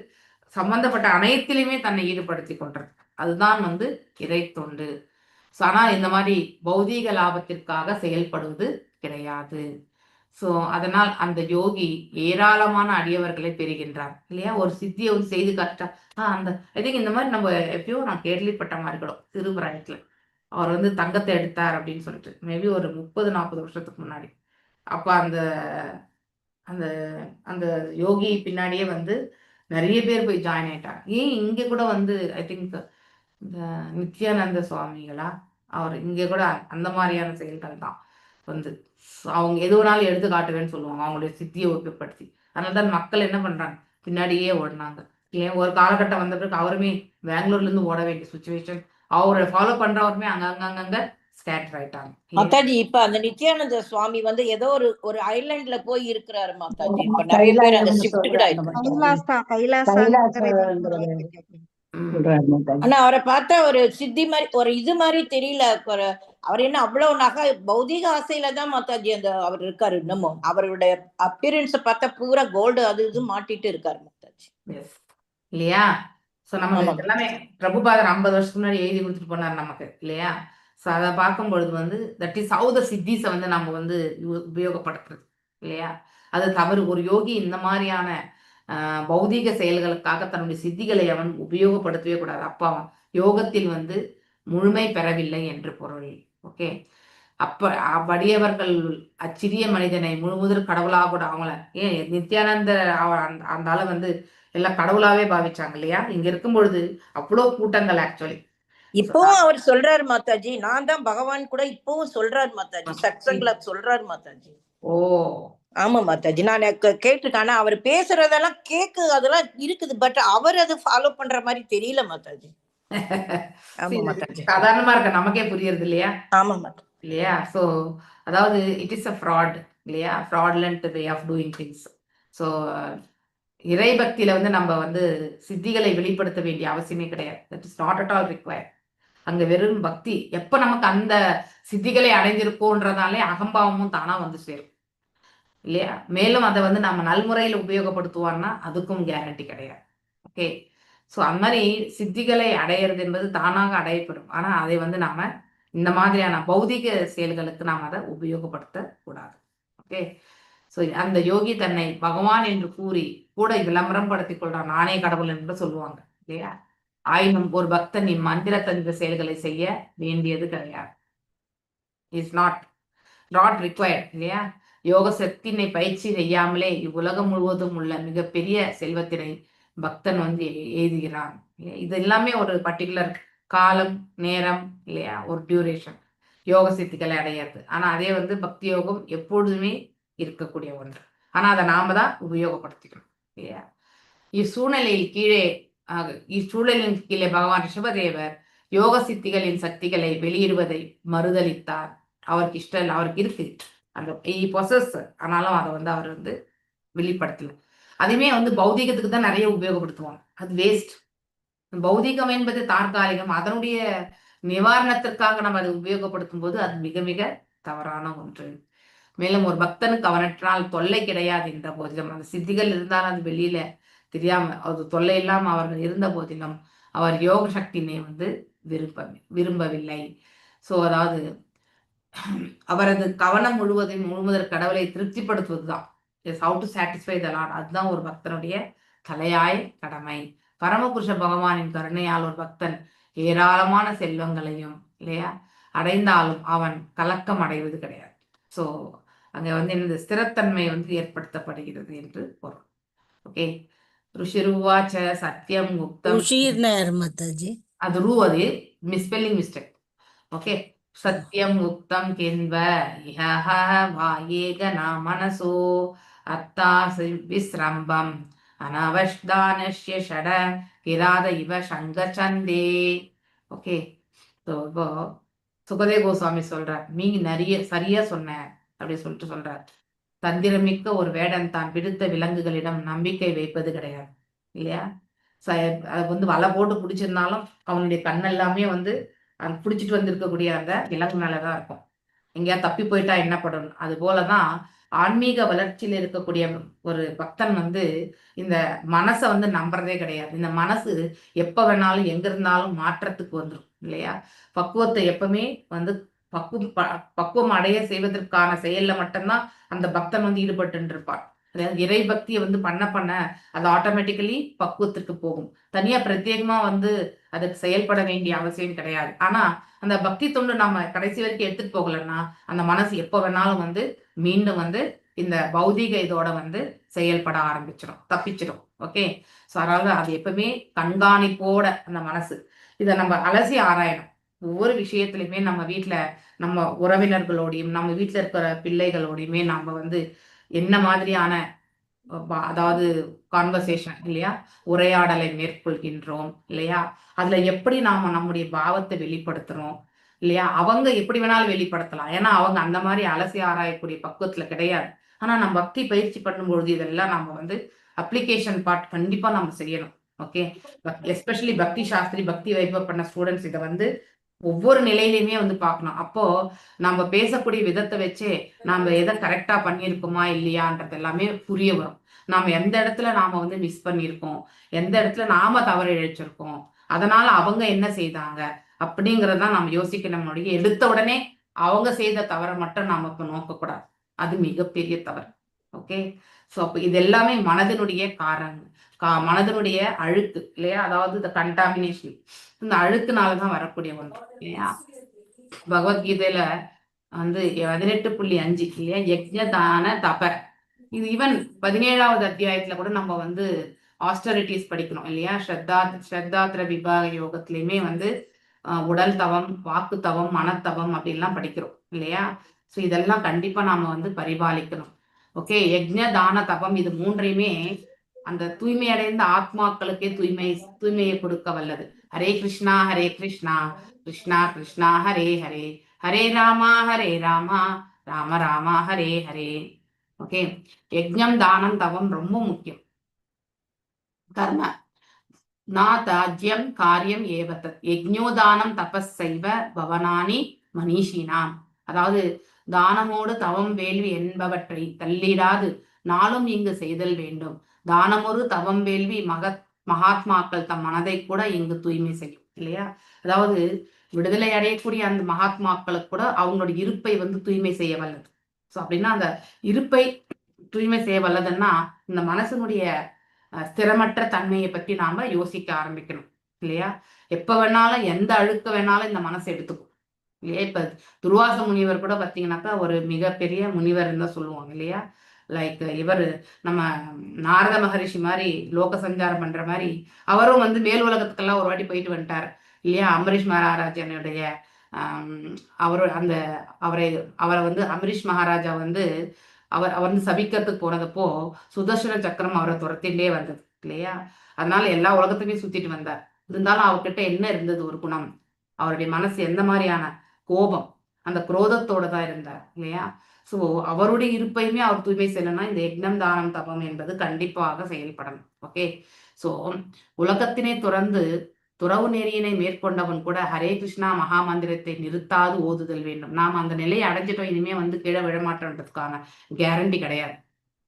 சம்பந்தப்பட்ட அனைத்திலுமே தன்னை ஈடுபடுத்தி கொண்டது. அதுதான் வந்து இறை தொண்டு. ஆனா இந்த மாதிரி பௌதீக லாபத்திற்காக செயல்படுவது கிடையாது. ஸோ அதனால் அந்த யோகி ஏராளமான அடியவர்களை பெறுகின்றார் இல்லையா. ஒரு சித்தியை வந்து செய்து காட்டா அந்த ஐ திங்க் இந்த மாதிரி நம்ம எப்பயோ நான் கேள்விப்பட்ட மாதிரி கூட திருவராயத்துல அவர் வந்து தங்கத்தை எடுத்தார் அப்படின்னு சொல்லிட்டு மேபி ஒரு 30-40 வருஷத்துக்கு முன்னாடி. அப்ப அந்த அந்த அந்த யோகி பின்னாடியே வந்து நிறைய பேர் போய் ஜாயின் ஆயிட்டாங்க. ஏன் இங்க கூட வந்து ஐ திங்க் இந்த நித்யானந்த சுவாமிகளா அவர் இங்க கூட அந்த மாதிரியான செயல்கள் தான் வந்து அவங்க எது வேணாலும் எடுத்து காட்டுவேன்னு சொல்லுவாங்க அவங்களுடைய சித்தியை ஊக்கப்படுத்தி. அதனாலதான் மக்கள் என்ன பண்றாங்க, பின்னாடியே ஓடினாங்க. ஏன் ஒரு காலகட்டம் வந்த பிறகு அவருமே பெங்களூர்ல இருந்து ஓட வேண்டிய சுச்சுவேஷன், அவரை ஃபாலோ பண்றவருமே அங்கங்க ஸ்கேட்டர் ஆயிட்டாங்க. மாதாஜி இப்ப அந்த நித்யானந்த சுவாமி வந்து ஏதோ ஒரு ஐலாண்ட்ல போய் இருக்கிறாரு மாதாஜி. இப்ப நிறைய பேர் அங்க ஷிஃப்ட் கூட ஆனா அவரை பார்த்தா ஒரு சித்தி மாதிரி ஒரு இது மாதிரி தெரியல. அவர் என்ன அவ்வளவு நகை பௌதிக ஆசையில தான் மாதாஜி அந்த அவர் இருக்காரு. இன்னமும் அவருடைய அப்பியரன்ஸ பார்த்தா பூரா கோல்டு அது இது மாட்டிட்டு இருக்காரு மாதாஜி இல்லையா. சோ நமக்கு எல்லாமே பிரபுபாதர் 50 வருஷத்துக்கு முன்னாடி எழுதி கொடுத்துட்டு போனார் நமக்கு இல்லையா. ஸோ அதை பார்க்கும் பொழுது வந்து தட் இஸ் ஹவ் த சித்திஸை வந்து நம்ம வந்து உபயோகப்படுத்துறது இல்லையா. அது தவறு. ஒரு யோகி இந்த மாதிரியான பௌதீக செயல்களுக்காக தன்னுடைய சித்திகளை அவன் உபயோகப்படுத்தவே கூடாது. அப்ப அவன் யோகத்தில் வந்து முழுமை பெறவில்லை என்று பொருள். ஓகே, அப்படியவர்கள் அச்சிறிய மனிதனை முழுமுதல் கடவுளாக கூட அவங்கள ஏன் நித்யானந்த அந்த ஆளை வந்து எல்லாம் கடவுளாவே பாவிச்சாங்க இல்லையா. இங்க இருக்கும் பொழுது அவ்வளோ கூட்டங்கள் ஆக்சுவலி இப்பவும் அவர் சொல்றாரு மாதாஜி, நான் தான் பகவான் கூட இப்பவும் சொல்றாரு மாதாஜி, சத்சங்ல சொல்றாரு மாதாஜி. ஓ ஆமா மாதாஜி, நான் கேட்டிருக்கேன். ஆனா அவர் பேசுறதெல்லாம் அதெல்லாம் இருக்குது. பட் அவர் அதை ஃபாலோ பண்ற மாதிரி தெரியல மாதாஜி. ஆமா மாதாஜி. சாதாரணமா இருக்க நமக்கே புரியுறது இல்லையா? ஆமா மாதாஜி. இல்லையா? ஸோ அதாவது இட் இஸ் அ ஃப்ராட் இல்லையா? Fraudulent way of doing things. So இறை பக்தியில வந்து நம்ம வந்து சித்திகளை வெளிப்படுத்த வேண்டிய அவசியமே கிடையாது. That is not at all required. அங்க வெறும் பக்தி. எப்ப நமக்கு அந்த சித்திகளை அடைஞ்சிருக்கோன்றதாலே அகம்பாவமும் தானா வந்து சேரும் இல்லையா? மேலும் அதை வந்து நம்ம நல்முறையில் உபயோகப்படுத்துவார்னா அதுக்கும் கேரண்டி கிடையாது. ஓகே, ஸோ அந்த மாதிரி சித்திகளை அடையிறது என்பது தானாக அடையப்படும். ஆனா அதை வந்து நாம இந்த மாதிரியான பௌதிக செயல்களுக்கு நாம் அதை உபயோகப்படுத்த கூடாது. ஓகே, ஸோ அந்த யோகி தன்னை பகவான் என்று கூறி கூட விளம்பரம் படுத்திக் கொள்றான், நானே கடவுள் என்று சொல்லுவாங்க இல்லையா? ஆயினும் ஒரு பக்தன் இம்மந்திர தந்திர செயல்களை செய்ய வேண்டியது கிடையாது. இஸ் நாட் ரிக்வயர்ட் இல்லையா? யோக சக்தியினை பயிற்சி செய்யாமலே இவ்வுலகம் முழுவதும் உள்ள மிகப்பெரிய செல்வத்தினை பக்தன் வந்து எழுதுகிறான். இது எல்லாமே ஒரு பர்டிகுலர் காலம், நேரம் இல்லையா? ஒரு டியூரேஷன் யோக சித்திகளை அடையாது. ஆனா அதே வந்து பக்தி யோகம் எப்பொழுதுமே இருக்கக்கூடிய ஒன்று. ஆனா அதை நாம தான் உபயோகப்படுத்திக்கணும் இல்லையா? இச்சூழ்நிலையின் கீழே பகவான் ரிஷபதேவர் யோக சித்திகளின் சக்திகளை வெளியிடுவதை மறுதளித்தார். அவருக்கு இஷ்டம் இல்லை, அவருக்கு இருக்கு அந்த பொசஸ், ஆனாலும் அதை வந்து அவர் வந்து வெளிப்படுத்தல. அதுவுமே வந்து பௌதிகத்துக்கு தான் நிறைய உபயோகப்படுத்துவாங்க. அது வேஸ்ட். பௌதிகம் என்பது தற்காலிகம். அதனுடைய நிவாரணத்திற்காக நம்ம அதை உபயோகப்படுத்தும் போது அது மிக மிக தவறான ஒன்று. மேலும் ஒரு பக்தனுக்கு அவனற்றால் தொல்லை கிடையாது என்ற போதிலும், அந்த சித்திகள் இருந்தாலும் அது வெளியில தெரியாம அது தொல்லை இல்லாம அவர்கள் இருந்த போதிலும் அவர் யோக சக்தியினை வந்து விரும்பவில்லை. ஸோ அதாவது அவரது கவனம் முழுவதற்கு கடவுளை திருப்திப்படுத்துவதுதான். How to satisfy the lord. அதுதான் ஒரு பக்தனுடைய தலையாய கடமை. பரமபுருஷ பகவானின் கருணையால் ஒரு பக்தன் ஏராளமான செல்வங்களையும் இல்லையா அடைந்தாலும் அவன் கலக்கம் அடைவது கிடையாது. ஸோ அங்க வந்து இந்த ஸ்திரத்தன்மை வந்து ஏற்படுத்தப்படுகிறது என்று பொருள். ஓகே, ருஷிருவாச்ச சத்தியம் குப்தம். அது ரூ, அது மிஸ்பெல்லிங் மிஸ்டேக். ஓகே, சத்தியம் உக்தம் கின்வ இஹ வாயேகனா மனசோ அத்தா விஸ்ரம்பம் அனவஷ்தானஸ்ய ஷட கிராத இவ சங்கச்சந்தே. ஓகே, இப்போ சுகதேவ கோஸ்வாமி சொல்றார், நீங்க நிறைய சரியா சொன்ன அப்படி சொல்லிட்டு சொல்றார். தந்திரமிக்க ஒரு வேடன் தான் பிடித்த விலங்குகளிடம் நம்பிக்கை வைப்பது கிடையாது இல்லையா? அதை வந்து வலை போட்டு பிடிச்சிருந்தாலும் அவனுடைய கண்ணெல்லாமே வந்து பிடிச்சிட்டு வந்திருக்கக்கூடிய அந்த விலங்கு மேலதான் இருக்கும். எங்கேயா தப்பி போயிட்டா என்ன படும்? அது போலதான் ஆன்மீக வளர்ச்சியில் இருக்கக்கூடிய ஒரு பக்தன் வந்து இந்த மனசை வந்து நம்புறதே கிடையாது. இந்த மனசு எப்ப வேணாலும் எங்க இருந்தாலும் மாற்றத்துக்கு வந்துடும் இல்லையா? பக்குவத்தை எப்பவுமே வந்து பக்குவம் அடைய செய்வதற்கான செயல்ல மட்டும்தான் அந்த பக்தன் வந்து ஈடுபட்டு இருப்பார். அதாவது இறை பக்தியை வந்து பண்ண அது ஆட்டோமேட்டிக்கலி பக்குவத்திற்கு போகும். தனியா பிரத்யேகமா வந்து அதுக்கு செயல்பட வேண்டிய அவசியம் கிடையாது. ஆனா அந்த பக்தி தொண்டு நம்ம கடைசி வரைக்கும் எடுத்துட்டு போகலன்னா அந்த மனசு எப்போ வேணாலும் வந்து மீண்டும் வந்து இந்த பௌதிக இதோட வந்து செயல்பட ஆரம்பிச்சிடும், தப்பிச்சிடும். ஓகே, ஸோ அதனால அது எப்பவுமே கண்காணிப்போட அந்த மனசு இதை நம்ம அலசி ஆராயணும். ஒவ்வொரு விஷயத்திலுமே நம்ம வீட்டுல நம்ம உறவினர்களோடையும் நம்ம வீட்டுல இருக்கிற பிள்ளைகளோடையுமே நம்ம வந்து என்ன மாதிரியான அதாவது கான்வர்சேஷன் இல்லையா உரையாடலை மேற்கொள்கின்றோம் இல்லையா? அதுல எப்படி நாம நம்முடைய பாவத்தை வெளிப்படுத்துறோம் இல்லையா? அவங்க எப்படி வேணாலும் வெளிப்படுத்தலாம், ஏன்னா அவங்க அந்த மாதிரி அலசி ஆராயக்கூடிய பக்குவத்துல கிடையாது. ஆனா நம்ம பக்தி பயிற்சி பண்ணும்பொழுது இதெல்லாம் நம்ம வந்து அப்ளிகேஷன் பார்ட் கண்டிப்பா நம்ம செய்யணும். ஓகே, எஸ்பெஷலி பக்தி சாஸ்திரி பக்தி வைபவ் பண்ண ஸ்டூடெண்ட்ஸ் இதை வந்து ஒவ்வொரு நிலையிலையுமே வந்து பார்க்கணும். அப்போ நம்ம பேசக்கூடிய விதத்தை வச்சே நாம எதை கரெக்டா பண்ணியிருக்கோமா இல்லையான்றது எல்லாமே புரிய வரும். நாம எந்த இடத்துல நாம வந்து மிஸ் பண்ணியிருக்கோம், எந்த இடத்துல நாம தவறு இழைச்சிருக்கோம், அதனால அவங்க என்ன செய்தாங்க அப்படிங்கறதான் நம்ம யோசிக்கணும். எடுத்த உடனே அவங்க செய்த தவறை மட்டும் நாம இப்ப நோக்கக்கூடாது, அது மிகப்பெரிய தவறு. ஓகே, ஸோ அப்போ இது எல்லாமே மனதினுடைய மனதினுடைய அழுக்கு இல்லையா? அதாவது இந்த கண்டாமினேஷன், இந்த அழுக்குனாலதான் வரக்கூடிய ஒன்று இல்லையா? பகவத்கீதையில வந்து 18.5 இல்லையா யஜ்ஞதான தப, இது ஈவன் 17வது அத்தியாயத்துல கூட நம்ம வந்து ஆஸ்டரிட்டிஸ் படிக்கணும் இல்லையா? ஸ்ரத்தாத்திர விபாக யோகத்திலயுமே வந்து உடல் தவம், வாக்கு தவம், மனத்தவம் அப்படின்லாம் படிக்கிறோம் இல்லையா? ஸோ இதெல்லாம் கண்டிப்பா நாம வந்து பரிபாலிக்கணும். ஓகே, யஜ்ஞ தான தபம் இது மூன்றையுமே அந்த தூய்மை அடைந்த ஆத்மாக்களுக்கே தூய்மையை கொடுக்க வல்லது. ஹரே கிருஷ்ணா கிருஷ்ணா கிருஷ்ணா ஹரே ஹரே, ஹரே ராமா ராம ராமா ஹரே ஹரே. ஓகே, யஜ்ஞம் தானம் தவம் ரொம்ப முக்கியம். கர்ம நா தாஜ்யம் காரியம் ஏவதத் யஜ்ஞோதானம் தபஸ்சைவ பவனானி மனிஷினாம். அதாவது தானமோடு தவம் வேள்வி என்பவற்றை தள்ளிடாது நாளும் இங்கு செய்தல் வேண்டும். தானமொரு தவம் வேள்வி மகாத்மாக்கள் தம் மனதை கூட இங்கு தூய்மை செய்யும் இல்லையா? அதாவது விடுதலை அடையக்கூடிய அந்த மகாத்மாக்களுக்கு கூட அவங்களுடைய இருப்பை வந்து தூய்மை செய்ய வல்லது. ஸோ அப்படின்னா அந்த இருப்பை தூய்மை செய்ய வல்லதுன்னா இந்த மனசனுடைய ஸ்திரமற்ற தன்மையை பற்றி நாம யோசிக்க ஆரம்பிக்கணும் இல்லையா? எப்ப வேணாலும் எந்த அழுக்க வேணாலும் இந்த மனசை எடுத்துக்கும் இல்லையா? இப்ப துர்வாச முனிவர் கூட பாத்தீங்கன்னாக்கா ஒரு மிகப்பெரிய முனிவர் தான் சொல்லுவாங்க இல்லையா? லைக் இவர் நம்ம நாரத மகரிஷி மாதிரி லோக சஞ்சாரம் பண்ற மாதிரி அவரும் வந்து மேல் உலகத்துக்கெல்லாம் ஒரு வாட்டி போயிட்டு வந்துட்டார் இல்லையா? அம்பரீஷ் மகாராஜனுடைய அவரை வந்து அம்பரீஷ் மகாராஜா வந்து அவர் வந்து சபிக்கிறதுக்கு போனதப்போ சுதர்சன சக்கரம் அவரை துரத்திலே வந்தது இல்லையா? அதனால எல்லா உலகத்துமே சுத்திட்டு வந்தார். இருந்தாலும் அவர்கிட்ட என்ன இருந்தது? ஒரு குணம். அவருடைய மனசு எந்த மாதிரியான கோபம், அந்த குரோதத்தோட தான் இருந்தார் இல்லையா? ஸோ அவருடைய இருப்பையுமே அவர் தூய்மை செய்யணும்னா இந்த யஜ்ஞம் தானம் தபம் என்பது கண்டிப்பாக செயல்படணும். ஓகே, ஸோ உலகத்தினை துறந்து துறவு நெறியினை மேற்கொண்டவன் கூட ஹரே கிருஷ்ணா மகா மந்திரத்தை நிறுத்தாது ஓதுதல் வேண்டும். நாம் அந்த நிலையை அடைஞ்சிட்டோம், இனிமே வந்து கீழே விழமாட்டோன்றதுக்கான கேரண்டி கிடையாது.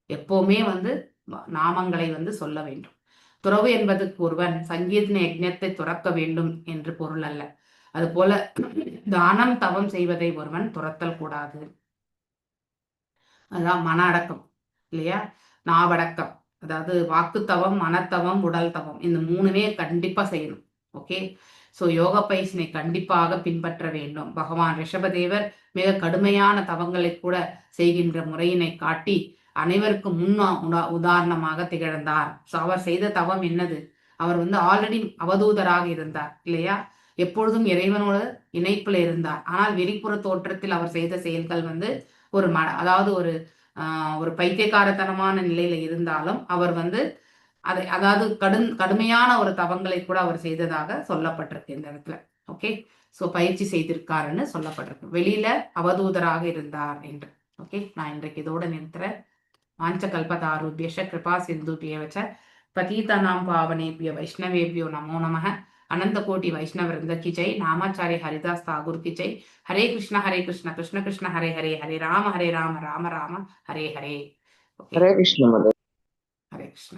எப்பவுமே வந்து நாமங்களை வந்து சொல்ல வேண்டும். துறவு என்பதற்கு ஒருவன் சங்கீர்த்தன யஜ்ஞத்தை துறக்க வேண்டும் என்று பொருள் அல்ல. அது போல தானம் தவம் செய்வதை ஒருவன் துறத்தல் கூடாது. அதான் மன அடக்கம் இல்லையா? நாவடக்கம், அதாவது வாக்குத்தவம், மனத்தவம், உடல் தவம், இந்த மூணுமே கண்டிப்பா செய்யணும். ஓகே, ஸோ யோக பயிற்சினை கண்டிப்பாக பின்பற்ற வேண்டும். பகவான் ரிஷபதேவர் மிக கடுமையான தவங்களை கூட செய்கின்ற முறையினை காட்டி அனைவருக்கும் உதாரணமாக திகழ்ந்தார். ஸோ அவர் செய்த தவம் என்னது? அவர் வந்து ஆல்ரெடி அவதூதராக இருந்தார் இல்லையா? எப்பொழுதும் இறைவனோட இணைப்புல இருந்தார். ஆனால் வெளிப்புற தோற்றத்தில் அவர் செய்த செயல்கள் வந்து அதாவது ஒரு பைத்தியக்காரத்தனமான நிலையில இருந்தாலும் அவர் வந்து அதாவது கடுமையான ஒரு தவங்களை கூட அவர் செய்ததாக சொல்லப்பட்டிருக்கு இந்த இடத்துல. ஓகே, ஸோ பயிற்சி செய்திருக்காருன்னு சொல்லப்பட்டிருக்கு. வெளியில அவதூதராக இருந்தார் என்று. ஓகே, நான் இன்றைக்கு இதோட நிறுத்துறேன். வாஞ்சகல்பதாருபியஷ கிருபா சிந்துபியவச்ச பதீதநாம் பாவனேபிய வைஷ்ணவேபியோ நமோ நமः. अनंत कोटि वैष्णव वृंद की जय. नामाचार्य हरिदास ठाकुर की जय. हरे कृष्ण कृष्ण कृष्ण हरे हरे, हरे राम राम राम हरे हरे. हरे कृष्ण. हरे कृष्ण.